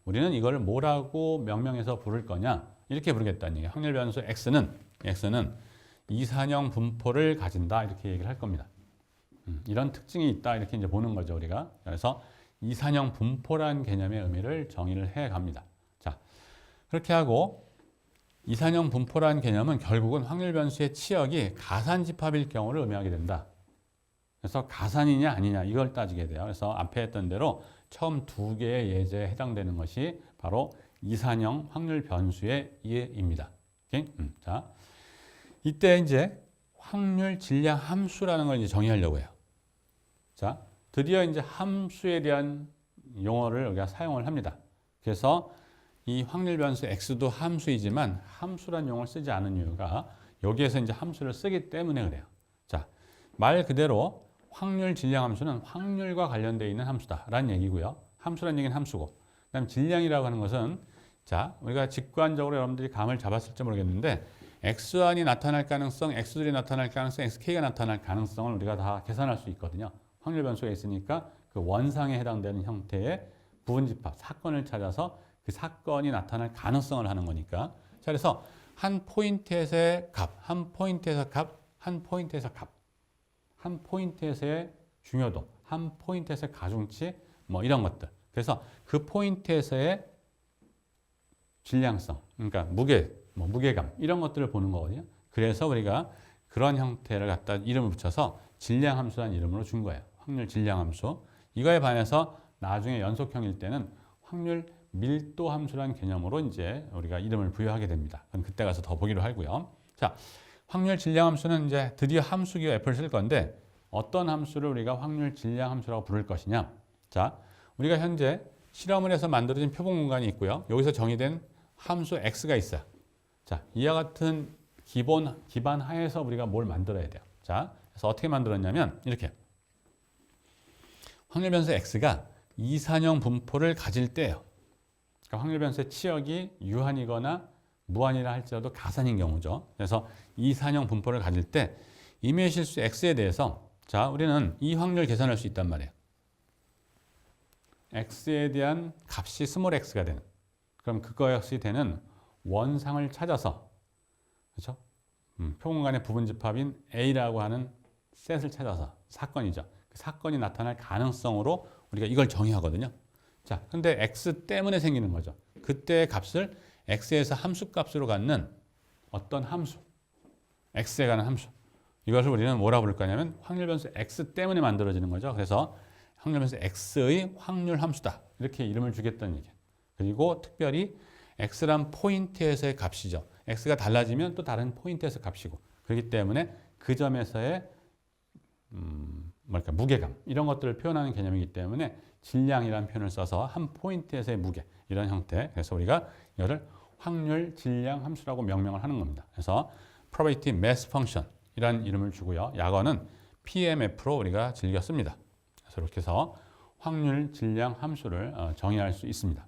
[SPEAKER 1] 우리는 이걸 뭐라고 명명해서 부를 거냐, 이렇게 부르겠다는 얘기예요. 확률 변수 x는 이산형 분포를 가진다, 이렇게 얘기를 할 겁니다. 이런 특징이 있다, 이렇게 이제 보는 거죠, 우리가. 그래서 이산형 분포라는 개념의 의미를 정의를 해 갑니다. 자, 그렇게 하고 이산형 분포라는 개념은 결국은 확률 변수의 치역이 가산 집합일 경우를 의미하게 된다. 그래서 가산이냐 아니냐 이걸 따지게 돼요. 그래서 앞에 했던 대로 처음 두 개의 예제에 해당되는 것이 바로 이산형 확률 변수의 이해입니다. 자, 이때 이제 확률 질량 함수라는 걸 이제 정의하려고 해요. 자, 드디어 이제 함수에 대한 용어를 우리가 사용을 합니다. 그래서 이 확률 변수 x도 함수이지만 함수란 용어를 쓰지 않은 이유가 여기에서 이제 함수를 쓰기 때문에 그래요. 자, 말 그대로 확률 질량 함수는 확률과 관련되어 있는 함수다라는 얘기고요. 함수란 얘기는 함수고, 그다음 질량이라고 하는 것은, 자, 우리가 직관적으로 여러분들이 감을 잡았을지 모르겠는데 x1이 나타날 가능성, x2이 나타날 가능성, xk가 나타날 가능성을 우리가 다 계산할 수 있거든요. 확률 변수가 있으니까 그 원상에 해당되는 형태의 부분집합, 사건을 찾아서 그 사건이 나타날 가능성을 하는 거니까. 자, 그래서 한 포인트에서의 값, 한 포인트에서 값, 한 포인트에서 값, 한 포인트에서의 중요도, 한 포인트에서의 가중치, 뭐 이런 것들. 그래서 그 포인트에서의 질량성, 그러니까 무게감, 이런 것들을 보는 거거든요. 그래서 우리가 그런 형태를 갖다 이름을 붙여서 질량함수라는 이름으로 준 거예요. 확률 질량함수. 이거에 반해서 나중에 연속형일 때는 확률 밀도함수라는 개념으로 이제 우리가 이름을 부여하게 됩니다. 그럼 그때 가서 더 보기로 하고요. 자, 확률 질량함수는 이제 드디어 함수기호 f를 쓸 건데 어떤 함수를 우리가 확률 질량함수라고 부를 것이냐. 자, 우리가 현재 실험을 해서 만들어진 표본 공간이 있고요. 여기서 정의된 함수 x가 있어요. 자, 이와 같은 기반 하에서 우리가 뭘 만들어야 돼요. 자, 그래서 어떻게 만들었냐면 이렇게 확률 변수 x가 이산형 분포를 가질 때예요. 그러니까 확률 변수의 치역이 유한이거나 무한이라 할지라도 가산인 경우죠. 그래서 이산형 분포를 가질 때 임의 실수 x에 대해서, 자, 우리는 이 확률 계산할 수 있단 말이에요. x에 대한 값이 스몰 x가 되는, 그럼 그거 역시 되는 원상을 찾아서, 그렇죠? 표공간의 부분집합인 a라고 하는 셋을 찾아서, 사건이죠. 그 사건이 나타날 가능성으로 우리가 이걸 정의하거든요. 자, 근데 x 때문에 생기는 거죠. 그때의 값을 x에서 함수값으로 갖는 어떤 함수, x에 관한 함수, 이것을 우리는 뭐라고 부를 거냐면 확률 변수 x 때문에 만들어지는 거죠. 그래서 확률 변수 x의 확률 함수다, 이렇게 이름을 주겠다는 얘기예요. 그리고 특별히 x란 포인트에서의 값이죠. x가 달라지면 또 다른 포인트에서 값이고, 그렇기 때문에 그 점에서의 무게감, 이런 것들을 표현하는 개념이기 때문에 질량이라는 표현을 써서 한 포인트에서의 무게, 이런 형태. 그래서 우리가 이거를 확률 질량 함수라고 명명을 하는 겁니다. 그래서 probability mass function 이라는 이름을 주고요. 약어는 PMF로 우리가 즐겨 씁니다. 그래서 이렇게 해서 확률 질량 함수를 정의할 수 있습니다.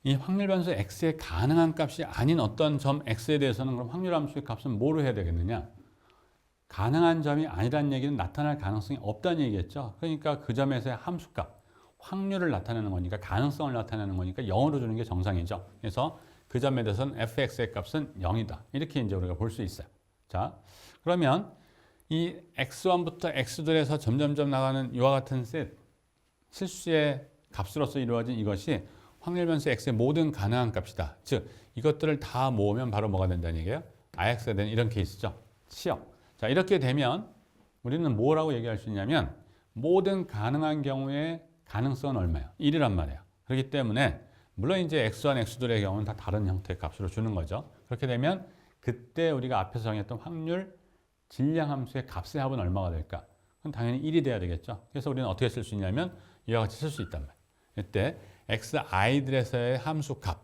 [SPEAKER 1] 이 확률 변수 x의 가능한 값이 아닌 어떤 점 x에 대해서는 그럼 확률 함수의 값은 뭐로 해야 되겠느냐? 가능한 점이 아니라는 얘기는 나타날 가능성이 없다는 얘기겠죠. 그러니까 그 점에서의 함수값, 확률을 나타내는 거니까, 가능성을 나타내는 거니까 0으로 주는 게 정상이죠. 그래서 그 점에 대해서는 fx의 값은 0이다. 이렇게 이제 우리가 볼 수 있어요. 자, 그러면 이 x1부터 x들에서 점점점 나가는 이와 같은 셋, 실수의 값으로서 이루어진 이것이 확률 변수 x의 모든 가능한 값이다. 즉, 이것들을 다 모으면 바로 뭐가 된다는 얘기예요? rx가 되는 이런 케이스죠. 시역. 자, 이렇게 되면 우리는 뭐라고 얘기할 수 있냐면 모든 가능한 경우에 가능성은 얼마예요? 1이란 말이에요. 그렇기 때문에 물론 이제 x1, x2의 경우는 다 다른 형태의 값으로 주는 거죠. 그렇게 되면 그때 우리가 앞에서 정했던 확률 질량 함수의 값의 합은 얼마가 될까? 그건 당연히 1이 돼야 되겠죠. 그래서 우리는 어떻게 쓸 수 있냐면 이와 같이 쓸 수 있단 말이에요. 이때 xi들에서의 함수 값,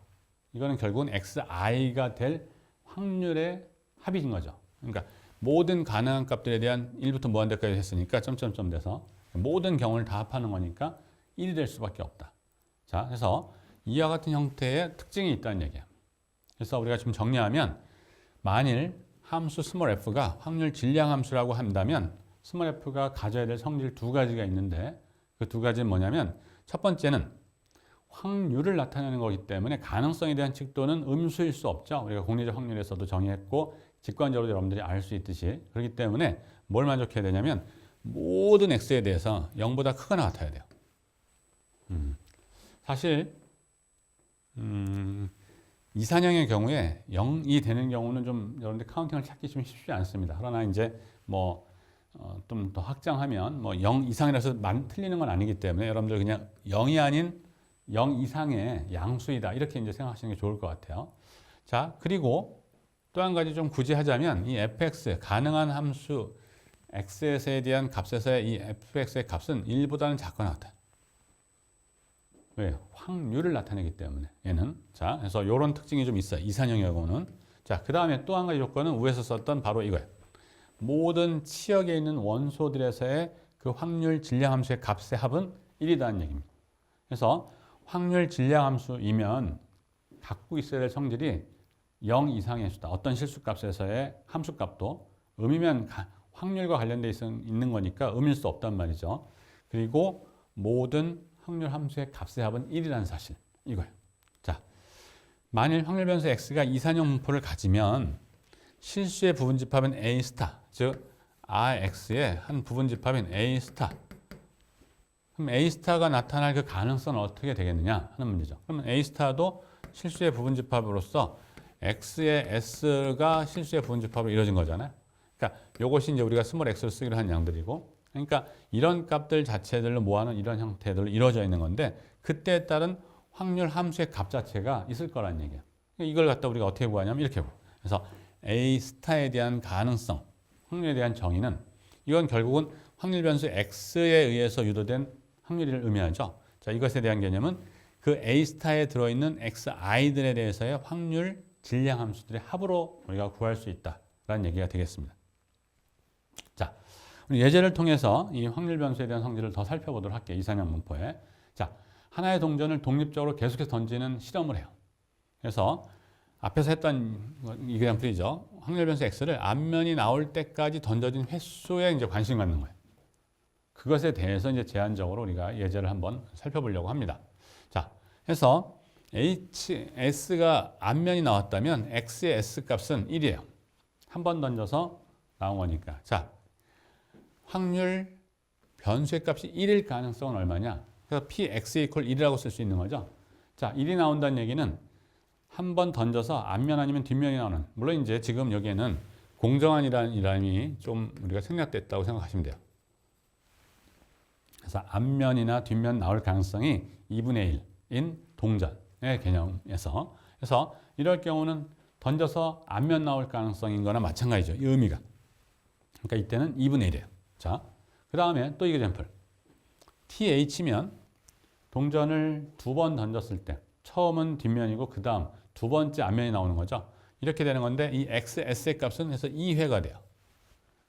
[SPEAKER 1] 이거는 결국은 xi가 될 확률의 합인 거죠. 그러니까 모든 가능한 값들에 대한 1부터 무한대까지 했으니까 점점점 돼서 모든 경우를 다 합하는 거니까 1이 될 수밖에 없다. 자, 그래서 이와 같은 형태의 특징이 있다는 얘기예요. 그래서 우리가 지금 정리하면 만일 함수 스몰 f가 확률 질량 함수라고 한다면 스몰 f가 가져야 될 성질 두 가지가 있는데 그 두 가지는 뭐냐면 첫 번째는 확률을 나타내는 거기 때문에 가능성에 대한 칙도는 음수일 수 없죠. 우리가 공리적 확률에서도 정의했고 직관적으로 여러분들이 알 수 있듯이 그렇기 때문에 뭘 만족해야 되냐면 모든 x에 대해서 0보다 크거나 같아야 돼요. 사실 이산형의 경우에 0이 되는 경우는 좀 여러분들 카운팅을 찾기 좀 쉽지 않습니다. 그러나 이제 뭐 좀 더 확장하면 뭐 0 이상이라서 틀리는 건 아니기 때문에 여러분들 그냥 0이 아닌 0 이상의 양수이다 이렇게 이제 생각하시는 게 좋을 것 같아요. 자, 그리고 또 한 가지 좀 굳이 하자면 이 fx 가능한 함수 x에 대한 값에서의 이 fx의 값은 1보다는 작거나 같아요. 왜? 확률을 나타내기 때문에 얘는. 자, 그래서 이런 특징이 좀 있어요. 이산형의 경우는. 자, 그 다음에 또 한 가지 조건은 위에서 썼던 바로 이거예요. 모든 치역에 있는 원소들에서의 그 확률 질량 함수의 값의 합은 1이라는 얘기입니다. 그래서 확률 질량 함수이면 갖고 있어야 될 성질이 0 이상의 수다. 어떤 실수값에서의 함수값도 음이면 확률과 관련돼 있는 거니까 음일 수 없단 말이죠. 그리고 모든 확률 함수의 값의 합은 1이라는 사실. 이거예요. 자, 만일 확률 변수 x가 이산형 분포를 가지면 실수의 부분집합은 A 스타, 즉 Rx의 한 부분집합인 A 스타. 그럼 A 스타가 나타날 그 가능성은 어떻게 되겠느냐 하는 문제죠. 그러면 A 스타도 실수의 부분집합으로서 X의 S가 실수의 부분집합으로 이루어진 거잖아요. 그러니까 이것이 이제 우리가 스몰 x를 쓰기로 한 양들이고, 그러니까 이런 값들 자체들로 모아놓은 이런 형태들로 이루어져 있는 건데 그때에 따른 확률 함수의 값 자체가 있을 거란 얘기예요. 이걸 갖다 우리가 어떻게 구하냐면 이렇게 구해요. 그래서 A 스타에 대한 가능성, 확률에 대한 정의는 이건 결국은 확률 변수 x에 의해서 유도된 확률을 의미하죠. 자, 이것에 대한 개념은 그 A 스타에 들어있는 xi들에 대해서의 확률 질량 함수들의 합으로 우리가 구할 수 있다라는 얘기가 되겠습니다. 자, 우리 예제를 통해서 이 확률 변수에 대한 성질을 더 살펴보도록 할게요. 이산형 분포에. 자, 하나의 동전을 독립적으로 계속해서 던지는 실험을 해요. 그래서 앞에서 했던 이그램플이죠. 확률 변수 x를 앞면이 나올 때까지 던져진 횟수에 이제 관심 갖는 거예요. 그것에 대해서 이제 제한적으로 우리가 예제를 한번 살펴보려고 합니다. 자, 해서 s가 앞면이 나왔다면 x의 s 값은 1이에요. 한 번 던져서 나온 거니까. 자, 확률 변수의 값이 1일 가능성은 얼마냐? 그래서 px equal 1이라고 쓸 수 있는 거죠. 자, 1이 나온다는 얘기는 한 번 던져서 앞면 아니면 뒷면이 나오는, 물론 이제 지금 여기에는 공정한이라는 이름이 좀 우리가 생략됐다고 생각하시면 돼요. 그래서 앞면이나 뒷면 나올 가능성이 2분의 1인 동전의 개념에서, 그래서 이럴 경우는 던져서 앞면 나올 가능성인 거나 마찬가지죠. 이 의미가. 그러니까 이때는 2분의 1이에요. 자, 그 다음에 또 이그램플. TH면 동전을 두 번 던졌을 때 처음은 뒷면이고 그 다음 두 번째 앞면이 나오는 거죠. 이렇게 되는 건데 이 XS의 값은 해서 2회가 돼요.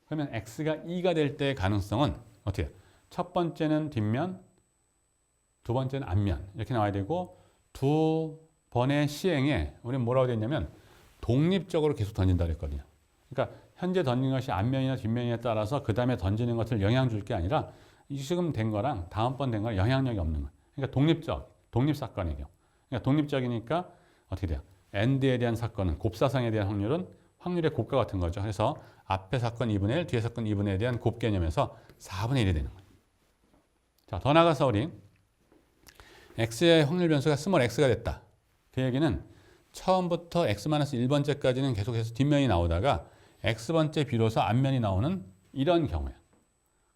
[SPEAKER 1] 그러면 X가 2가 될 때의 가능성은 어떻게 해요? 첫 번째는 뒷면, 두 번째는 앞면 이렇게 나와야 되고 두 번의 시행에 우리는 뭐라고 됐냐면 독립적으로 계속 던진다 그랬거든요. 그러니까 현재 던진 것이 앞면이나 뒷면에 따라서 그 다음에 던지는 것을 영향 줄 게 아니라 지금 된 거랑 다음번 된 거랑 영향력이 없는 거예요. 그러니까 독립사건의 경우. 그러니까 독립적이니까 어떻게 돼요? AND에 대한 사건은 곱사상에 대한 확률의 곱과 같은 거죠. 그래서 앞에 사건 2분의 1, 뒤에 사건 2분의 1에 대한 곱 개념에서 4분의 1이 되는 거예요. 자, 더 나아가서 우리 x의 확률 변수가 스몰 x가 됐다. 그 얘기는 처음부터 x-1번째까지는 계속해서 뒷면이 나오다가 x번째 비로소 앞면이 나오는 이런 경우예요.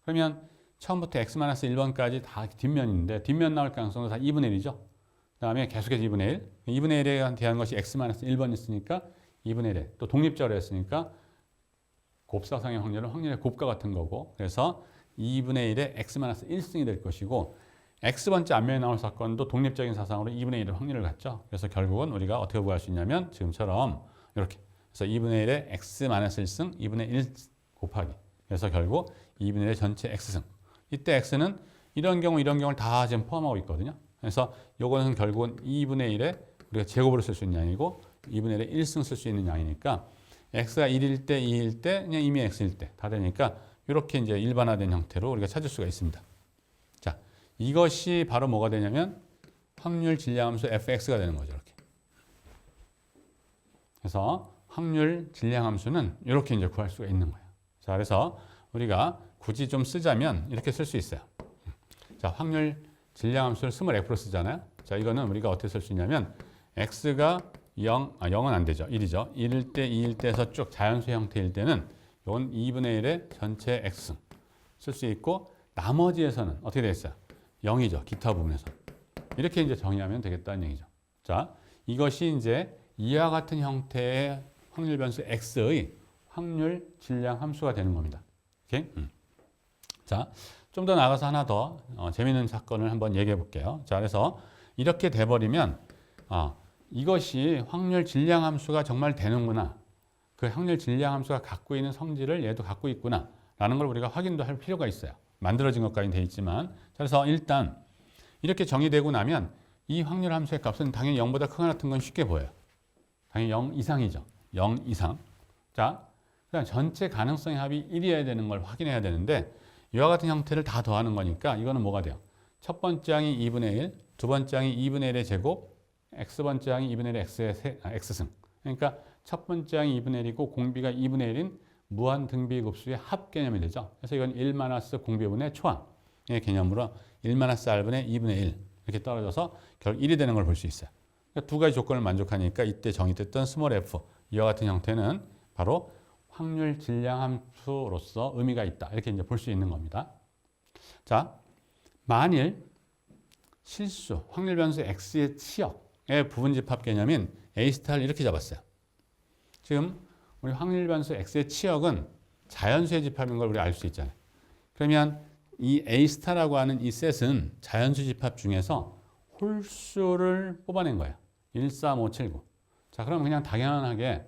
[SPEAKER 1] 그러면 처음부터 x-1번까지 다 뒷면인데 뒷면 나올 가능성은 다 2분의 1이죠. 그 다음에 계속해서 2분의 1. 2분의 1에 대한 것이 x-1번 있으니까 2분의 1. 또 독립적으로 했으니까 곱사상의 확률은 확률의 곱과 같은 거고 그래서 2분의 1에 x-1승이 될 것이고 x번째 앞면에 나올 사건도 독립적인 사상으로 2분의 1의 확률을 갖죠. 그래서 결국은 우리가 어떻게 구할 수 있냐면 지금처럼 이렇게 그래서 2분의 1에 x-1승 2분의 1 곱하기 그래서 결국 2분의 1의 전체 x승 이때 x는 이런 경우를 다 지금 포함하고 있거든요. 그래서 요거는 결국은 2분의 1에 우리가 제곱으로 쓸 수 있는 양이고 2분의 1에 1승 쓸 수 있는 양이니까 x가 1일 때 2일 때 그냥 이미 x일 때 다 되니까 이렇게 이제 일반화된 형태로 우리가 찾을 수가 있습니다. 자, 이것이 바로 뭐가 되냐면 확률 질량함수 fx가 되는 거죠. 이렇게. 그래서 확률 질량함수는 이렇게 이제 구할 수가 있는 거예요. 자, 그래서 우리가 굳이 좀 쓰자면 이렇게 쓸 수 있어요. 자, 확률 질량함수를 스몰 f로 쓰잖아요. 자, 이거는 우리가 어떻게 쓸 수 있냐면 x가 0은 안 되죠. 1이죠. 1일 때, 2일 때에서 쭉 자연수 형태일 때는 이건 2분의 1의 전체 x승 쓸 수 있고 나머지에서는 어떻게 되어 있어요? 0이죠. 기타 부분에서. 이렇게 이제 정의하면 되겠다는 얘기죠. 자, 이것이 이제 이와 같은 형태의 확률 변수 x의 확률 질량 함수가 되는 겁니다. 오케이? 자, 좀 더 나가서 하나 더 재미있는 사건을 한번 얘기해 볼게요. 자, 그래서 이렇게 돼버리면 이것이 확률 질량 함수가 정말 되는구나. 그 확률 질량 함수가 갖고 있는 성질을 얘도 갖고 있구나. 라는 걸 우리가 확인도 할 필요가 있어요. 만들어진 것까지는 돼 있지만. 그래서 일단 이렇게 정의되고 나면 이 확률 함수의 값은 당연히 0보다 크거나 같은 건 쉽게 보여요. 당연히 0 이상이죠. 0 이상. 자, 그다음 전체 가능성의 합이 1이어야 되는 걸 확인해야 되는데 이와 같은 형태를 다 더하는 거니까 이거는 뭐가 돼요? 첫 번째 항이 2분의 1, 두 번째 항이 2분의 1의 제곱, x번째 항이 2분의 1의 x승. 그러니까 첫 번째 항이 2분의 1이고 공비가 2분의 1인 무한 등비 곱수의 합 개념이 되죠. 그래서 이건 1 공비분의 초항의 개념으로 1-r분의 2분의 1 이렇게 떨어져서 결국 1이 되는 걸 볼 수 있어요. 그러니까 두 가지 조건을 만족하니까 이때 정의됐던 스몰 f 이와 같은 형태는 바로 확률 질량 함수로서 의미가 있다. 이렇게 이제 볼 수 있는 겁니다. 자, 만일 실수 확률 변수 x의 치역의 부분 집합 개념인 a*를 이렇게 잡았어요. 지금 우리 확률 변수 x의 치역은 자연수의 집합인 걸 우리 알 수 있잖아요. 그러면 이 a*라고 하는 이 셋은 자연수 집합 중에서 홀수를 뽑아낸 거예요. 1, 3, 5, 7, 9. 자, 그럼 그냥 당연하게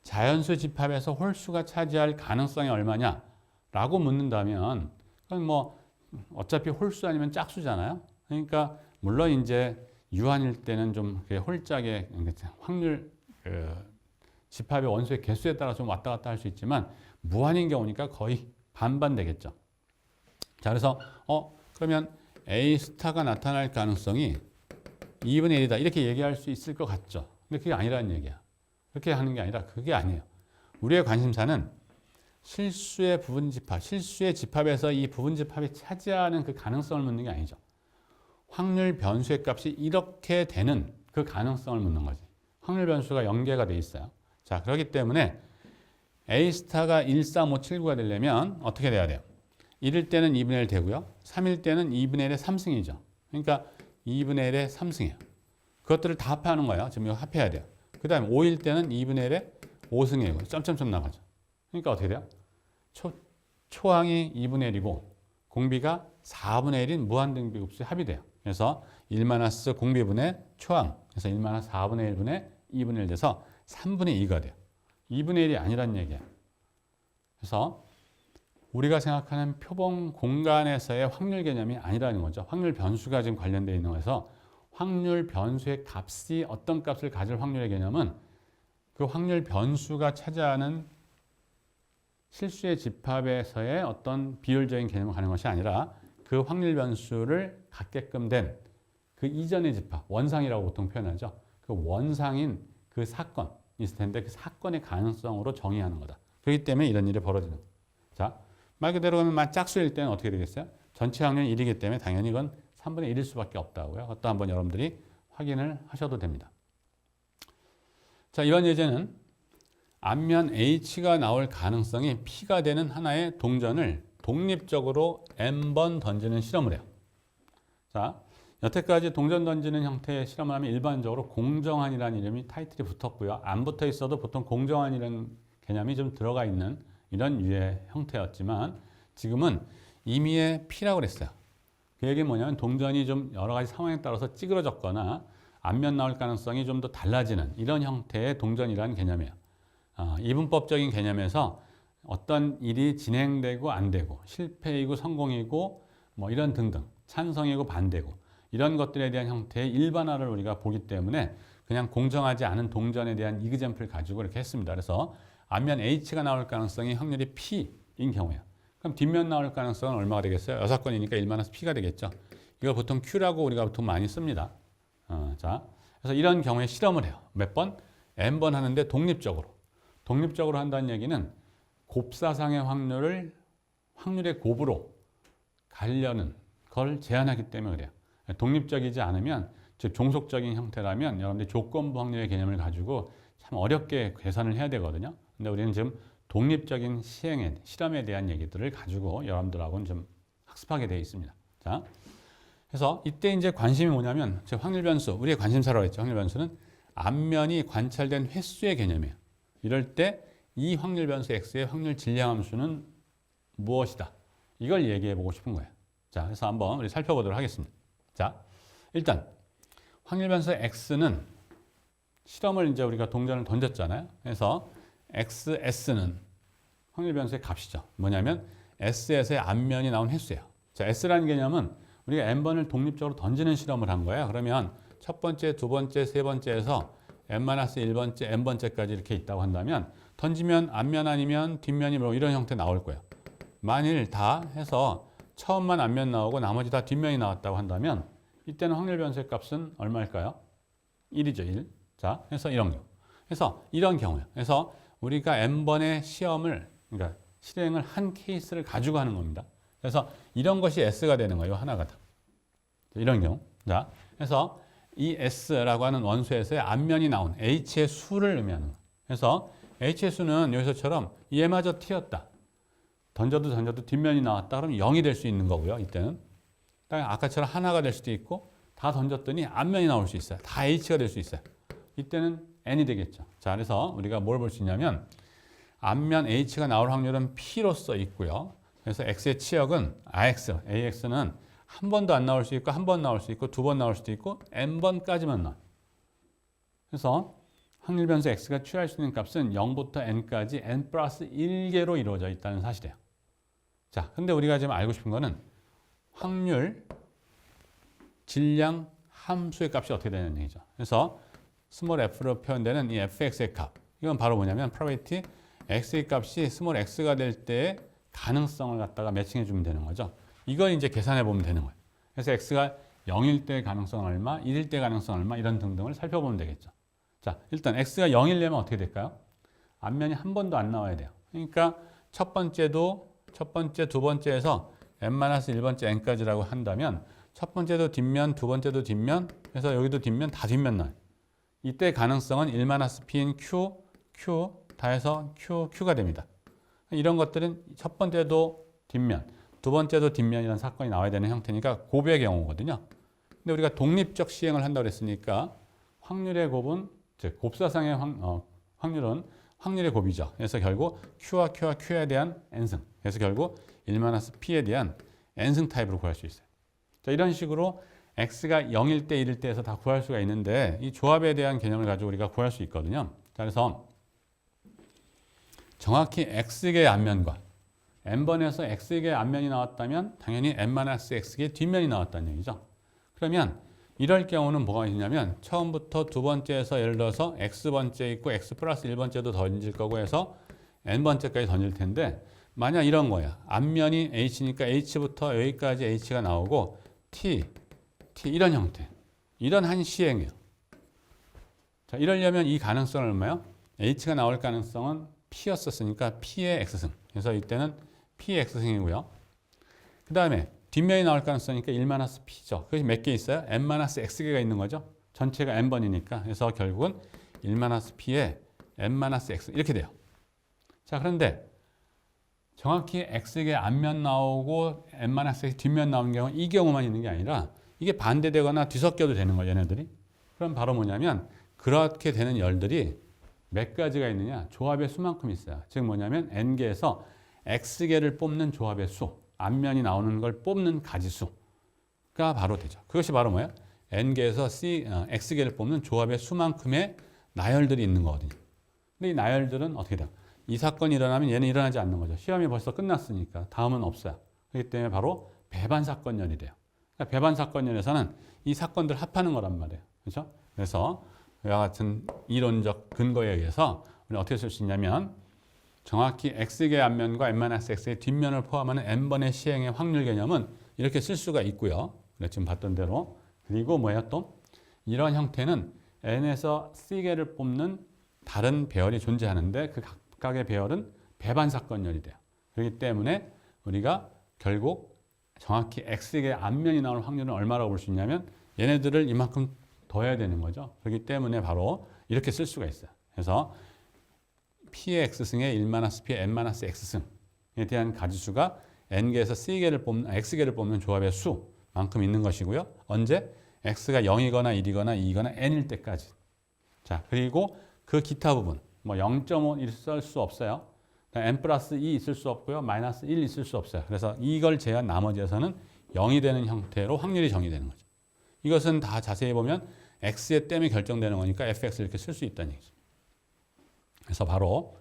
[SPEAKER 1] 자연수 집합에서 홀수가 차지할 가능성이 얼마냐라고 묻는다면 그건 뭐 어차피 홀수 아니면 짝수잖아요. 그러니까 물론 이제 유한일 때는 좀 홀짝의 확률 집합의 원소의 개수에 따라 좀 왔다 갔다 할 수 있지만 무한인 경우니까 거의 반반 되겠죠. 자, 그래서 그러면 a*가 나타날 가능성이 2분의 1이다 이렇게 얘기할 수 있을 것 같죠. 근데 그게 아니라는 얘기야. 그렇게 하는 게 아니라 그게 아니에요. 우리의 관심사는 실수의 부분 집합, 실수의 집합에서 이 부분 집합이 차지하는 그 가능성을 묻는 게 아니죠. 확률 변수의 값이 이렇게 되는 그 가능성을 묻는 거지. 확률 변수가 연계가 돼 있어요. 자, 그렇기 때문에 a*가 1, 3, 5, 7, 9가 되려면 어떻게 돼야 돼요? 1일 때는 2분의 1 되고요. 3일 때는 2분의 1의 3승이죠. 그러니까 2분의 1의 3승이에요. 그것들을 다 합하는 거예요. 지금 이거 합해야 돼요. 그 다음에 5일 때는 2분의 1의 5승이에요. 점점점 나가죠. 그러니까 어떻게 돼요? 초항이 2분의 1이고 공비가 4분의 1인 무한등비급수의 합이 돼요. 그래서 1- 공비분의 초항. 그래서 1-4분의 1분의 2분의 1 돼서 3분의 2가 돼요. 2분의 1이 아니란 얘기예요. 그래서 우리가 생각하는 표본 공간에서의 확률 개념이 아니라는 거죠. 확률 변수가 지금 관련되어 있는 거에서 확률 변수의 값이 어떤 값을 가질 확률의 개념은 그 확률 변수가 차지하는 실수의 집합에서의 어떤 비율적인 개념을 가는 것이 아니라 그 확률 변수를 갖게끔 된 그 이전의 집합, 원상이라고 보통 표현하죠. 그 원상인 그 사건이 있을 텐데 그 사건의 가능성으로 정의하는 거다. 그렇기 때문에 이런 일이 벌어지는 거다. 자, 말 그대로 하면 짝수일 때는 어떻게 되겠어요? 전체 확률이 1이기 때문에 당연히 이건 3분의 1일 수밖에 없다고요. 그것도 한번 여러분들이 확인을 하셔도 됩니다. 자, 이번 예제는 앞면 H가 나올 가능성이 P가 되는 하나의 동전을 독립적으로 N번 던지는 실험을 해요. 자, 여태까지 동전 던지는 형태의 실험을 하면 일반적으로 공정한이라는 이름이 타이틀이 붙었고요. 안 붙어 있어도 보통 공정한이라는 개념이 좀 들어가 있는 이런 유의 형태였지만 지금은 임의의 P라고 그랬어요. 그 얘기는 뭐냐면 동전이 좀 여러 가지 상황에 따라서 찌그러졌거나 앞면 나올 가능성이 좀 더 달라지는 이런 형태의 동전이라는 개념이에요. 이분법적인 개념에서 어떤 일이 진행되고 안 되고 실패이고 성공이고 뭐 이런 등등 찬성이고 반대고 이런 것들에 대한 형태의 일반화를 우리가 보기 때문에 그냥 공정하지 않은 동전에 대한 이그젬플을 가지고 이렇게 했습니다. 그래서 앞면 H가 나올 가능성이 확률이 P인 경우예요. 그럼 뒷면 나올 가능성은 얼마가 되겠어요? 6건이니까 1 P가 되겠죠. 이걸 보통 Q라고 우리가 보통 많이 씁니다. 자, 그래서 이런 경우에 실험을 해요. 몇 번? N번 하는데 독립적으로. 독립적으로 한다는 얘기는 곱사상의 확률의 곱으로 가려는 걸 제한하기 때문에 그래요. 독립적이지 않으면, 즉 종속적인 형태라면 여러분들이 조건부 확률의 개념을 가지고 참 어렵게 계산을 해야 되거든요. 근데 우리는 지금 독립적인 실험에 대한 얘기들을 가지고 여러분들하고는 좀 학습하게 되어 있습니다. 자, 그래서 이때 이제 관심이 뭐냐면, 즉 확률 변수, 우리의 관심사라고 했죠. 확률 변수는 앞면이 관찰된 횟수의 개념이에요. 이럴 때 이 확률 변수 x의 확률 질량함수는 무엇이다? 이걸 얘기해 보고 싶은 거예요. 자, 그래서 한번 우리 살펴보도록 하겠습니다. 자, 일단 확률 변수 x는 실험을 이제 우리가 동전을 던졌잖아요. 그래서 xs는 확률 변수의 값이죠. 뭐냐면 s에서의 앞면이 나온 횟수예요. 자, s라는 개념은 우리가 n번을 독립적으로 던지는 실험을 한 거예요. 그러면 첫 번째, 두 번째, 세 번째에서 n-1번째, n번째까지 이렇게 있다고 한다면 던지면 앞면 아니면 뒷면이 뭐 이런 형태 나올 거예요. 만일 다 해서 처음만 앞면 나오고 나머지 다 뒷면이 나왔다고 한다면 이때는 확률 변수의 값은 얼마일까요? 1이죠, 1. 자, 그래서 이런 경우. 그래서 이런 경우요. 그래서 우리가 n번의 시험을, 그러니까 실행을 한 케이스를 가지고 하는 겁니다. 그래서 이런 것이 S가 되는 거예요. 하나가 다. 이런 경우. 자, 그래서 이 S라고 하는 원소에서의 앞면이 나온 H의 수를 의미하는 거예요. 그래서 H의 수는 여기서처럼 얘마저 T였다. 던져도 뒷면이 나왔다. 그러면 0이 될 수 있는 거고요. 이때는. 아까처럼 하나가 될 수도 있고 다 던졌더니 앞면이 나올 수 있어요. 다 H가 될 수 있어요. 이때는 N이 되겠죠. 자, 그래서 우리가 뭘 볼 수 있냐면 앞면 H가 나올 확률은 P로서 있고요. 그래서 X의 치역은 AX는 한 번도 안 나올 수 있고 한 번 나올 수 있고 두 번 나올 수도 있고 N번까지만 나와요. 그래서 확률 변수 X가 취할 수 있는 값은 0부터 N까지 N 플러스 1개로 이루어져 있다는 사실이에요. 자, 근데 우리가 지금 알고 싶은 거는 확률, 질량, 함수의 값이 어떻게 되는 얘기죠. 그래서 스몰 f로 표현되는 이 fx의 값. 이건 바로 뭐냐면 probability x의 값이 스몰 x가 될 때의 가능성을 갖다가 매칭해 주면 되는 거죠. 이걸 이제 계산해 보면 되는 거예요. 그래서 x가 0일 때 가능성은 얼마, 1일 때 가능성은 얼마 이런 등등을 살펴보면 되겠죠. 자, 일단 x가 0이려면 어떻게 될까요? 앞면이 한 번도 안 나와야 돼요. 그러니까 첫 번째, 두 번째에서 n-1번째 n까지라고 한다면 첫 번째도 뒷면, 두 번째도 뒷면, 그래서 여기도 뒷면, 다 뒷면 나와요. 이때 가능성은 1-p인 q 다 해서 q가 됩니다. 이런 것들은 첫 번째도 뒷면, 두 번째도 뒷면이라는 사건이 나와야 되는 형태니까 곱의 경우거든요. 근데 우리가 독립적 시행을 한다고 했으니까 확률의 곱은, 즉 곱사상의 확률은 확률의 곱이죠. 그래서 결국 q와 q에 대한 n승, 그래서 결국 1-p에 대한 n승 타입으로 구할 수 있어요. 자, 이런 식으로 x가 0일 때, 1일 때에서 다 구할 수가 있는데 이 조합에 대한 개념을 가지고 우리가 구할 수 있거든요. 자, 그래서 정확히 x의 앞면과 n번에서 x의 앞면이 나왔다면 당연히 n-x의 뒷면이 나왔다는 얘기죠. 그러면 이럴 경우는 뭐가 있냐면 처음부터 두 번째에서 예를 들어서 x번째 있고 x 플러스 1번째도 던질 거고 해서 n번째까지 던질 텐데 만약 이런 거야. 앞면이 h니까 h부터 여기까지 h가 나오고 t 이런 형태. 이런 한 시행이에요. 자, 이러려면 이 가능성은 얼마예요? h가 나올 가능성은 p였었으니까 p의 x승. 그래서 이때는 p의 x승이고요. 그 다음에 뒷면이 나올 가능성이니까 1-p죠. 그것이 몇 개 있어요? n-x개가 있는 거죠. 전체가 n번이니까. 그래서 결국은 1-p에 n-x 이렇게 돼요. 자, 그런데 정확히 x의 앞면 나오고 n-x의 뒷면 나오는 경우는 이 경우만 있는 게 아니라 이게 반대되거나 뒤섞여도 되는 거예요, 얘네들이. 그럼 바로 뭐냐면 그렇게 되는 열들이 몇 가지가 있느냐? 조합의 수만큼 있어요. 즉 뭐냐면 n개에서 x개를 뽑는 조합의 수, 앞면이 나오는 걸 뽑는 가지수가 바로 되죠. 그것이 바로 뭐예요? n개에서 x개를 뽑는 조합의 수만큼의 나열들이 있는 거거든요. 근데 이 나열들은 어떻게 돼요? 이 사건이 일어나면 얘는 일어나지 않는 거죠. 시험이 벌써 끝났으니까 다음은 없어요. 그렇기 때문에 바로 배반 사건열이 돼요. 그러니까 배반 사건열에서는 이 사건들 합하는 거란 말이에요. 그렇죠? 그래서 이와 같은 이론적 근거에 의해서 우리는 어떻게 쓸 수 있냐면 정확히 x의 앞면과 n-x의 뒷면을 포함하는 n번의 시행의 확률 개념은 이렇게 쓸 수가 있고요. 지금 봤던 대로. 그리고 뭐야 또? 이런 형태는 n에서 c개를 뽑는 다른 배열이 존재하는데 그 각각의 배열은 배반 사건열이 돼요. 그렇기 때문에 우리가 결국 정확히 x의 앞면이 나올 확률은 얼마라고 볼 수 있냐면 얘네들을 이만큼 더해야 되는 거죠. 그렇기 때문에 바로 이렇게 쓸 수가 있어요. 그래서 p의 x승에 1-p의 n-x승에 대한 가지수가 n개에서 x개를 뽑는 조합의 수만큼 있는 것이고요. 언제? x가 0이거나 1이거나 2이거나 n일 때까지. 자, 그리고 그 기타 부분, 뭐 0.5 있을 수 없어요. n 플러스 2 있을 수 없고요. 마이너스 1 있을 수 없어요. 그래서 이걸 제한 나머지에서는 0이 되는 형태로 확률이 정의되는 거죠. 이것은 다 자세히 보면 x의 땜이 결정되는 거니까 fx 이렇게 쓸 수 있다는 얘기죠. 그래서 바로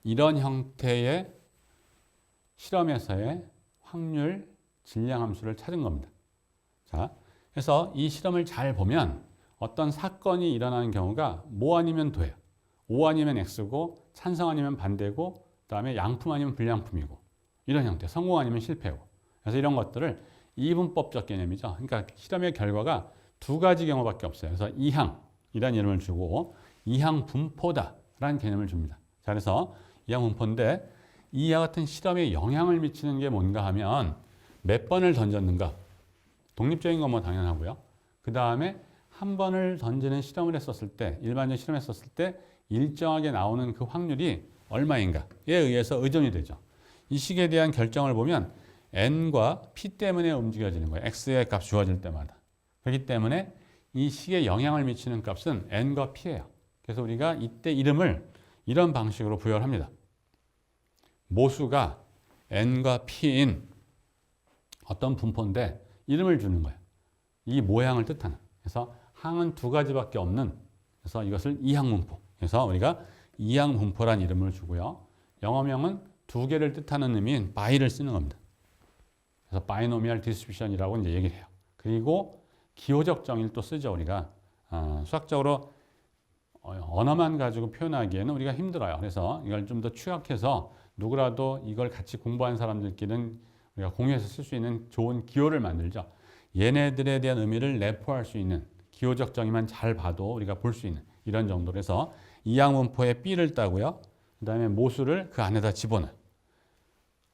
[SPEAKER 1] 이런 형태의 실험에서의 확률 질량 함수를 찾은 겁니다. 자, 그래서 이 실험을 잘 보면 어떤 사건이 일어나는 경우가 뭐 아니면 도예요. O 아니면 X고 찬성 아니면 반대고 그다음에 양품 아니면 불량품이고 이런 형태. 성공 아니면 실패고. 그래서 이런 것들을 이분법적 개념이죠. 그러니까 실험의 결과가 두 가지 경우밖에 없어요. 그래서 이항이라는 이름을 주고 이항 분포다라는 개념을 줍니다. 자, 그래서 이항 분포인데 이와 같은 실험에 영향을 미치는 게 뭔가 하면 몇 번을 던졌는가. 독립적인 건 뭐 당연하고요. 그 다음에 한 번을 던지는 실험을 했었을 때, 일반적 실험했었을 때 일정하게 나오는 그 확률이 얼마인가에 의해서 의존이 되죠. 이 식에 대한 결정을 보면 n과 p 때문에 움직여지는 거예요. x의 값 주어질 때마다. 그렇기 때문에 이 식에 영향을 미치는 값은 n과 p예요. 그래서 우리가 이때 이름을 이런 방식으로 부여를 합니다. 모수가 n과 p인 어떤 분포인데 이름을 주는 거예요. 이 모양을 뜻하는. 그래서 항은 두 가지밖에 없는. 그래서 이것을 이항분포. 그래서 우리가 이항분포란 이름을 주고요. 영어명은 두 개를 뜻하는 의미인 by를 쓰는 겁니다. 그래서 바이노미얼 디스트리뷰션이라고 이제 얘기를 해요. 그리고 기호적 정의를 또 쓰죠, 우리가. 수학적으로 언어만 가지고 표현하기에는 우리가 힘들어요. 그래서 이걸 좀 더 추격해서 누구라도 이걸 같이 공부한 사람들끼리는 우리가 공유해서 쓸 수 있는 좋은 기호를 만들죠. 얘네들에 대한 의미를 내포할 수 있는 기호적 정의만 잘 봐도 우리가 볼 수 있는 이런 정도로 해서 이항분포에 B를 따고요. 그 다음에 모수를 그 안에다 집어넣어요.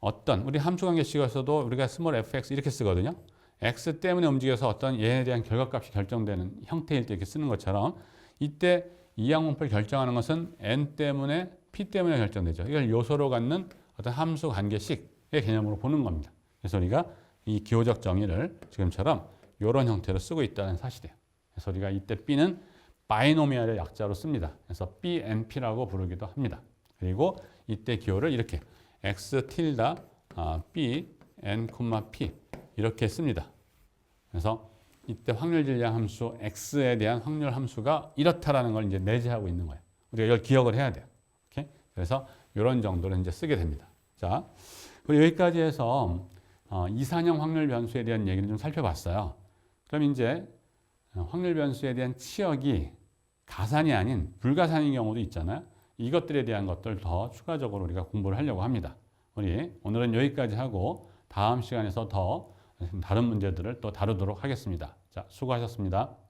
[SPEAKER 1] 어떤 우리 함수관계식에서도 우리가 스몰 fx 이렇게 쓰거든요. x 때문에 움직여서 어떤 얘에 대한 결과값이 결정되는 형태일 때 이렇게 쓰는 것처럼 이때 이항분포를 결정하는 것은 n 때문에 p 때문에 결정되죠. 이걸 요소로 갖는 어떤 함수관계식의 개념으로 보는 겁니다. 그래서 우리가 이 기호적 정의를 지금처럼 이런 형태로 쓰고 있다는 사실이에요. 그래서 우리가 이때 B는 바이노미얼의 약자로 씁니다. 그래서 BNP라고 부르기도 합니다. 그리고 이때 기호를 이렇게 X tilde B N, P 이렇게 씁니다. 그래서 이때 확률 질량 함수 X에 대한 확률 함수가 이렇다라는 걸 이제 내재하고 있는 거예요. 우리가 이걸 기억을 해야 돼요. 오케이? 그래서 이런 정도로 이제 쓰게 됩니다. 자, 여기까지 해서 이산형 확률 변수에 대한 얘기를 좀 살펴봤어요. 그럼 이제 확률 변수에 대한 치역이 가산이 아닌 불가산인 경우도 있잖아요. 이것들에 대한 것들 더 추가적으로 우리가 공부를 하려고 합니다. 우리 오늘은 여기까지 하고 다음 시간에서 더 다른 문제들을 또 다루도록 하겠습니다. 자, 수고하셨습니다.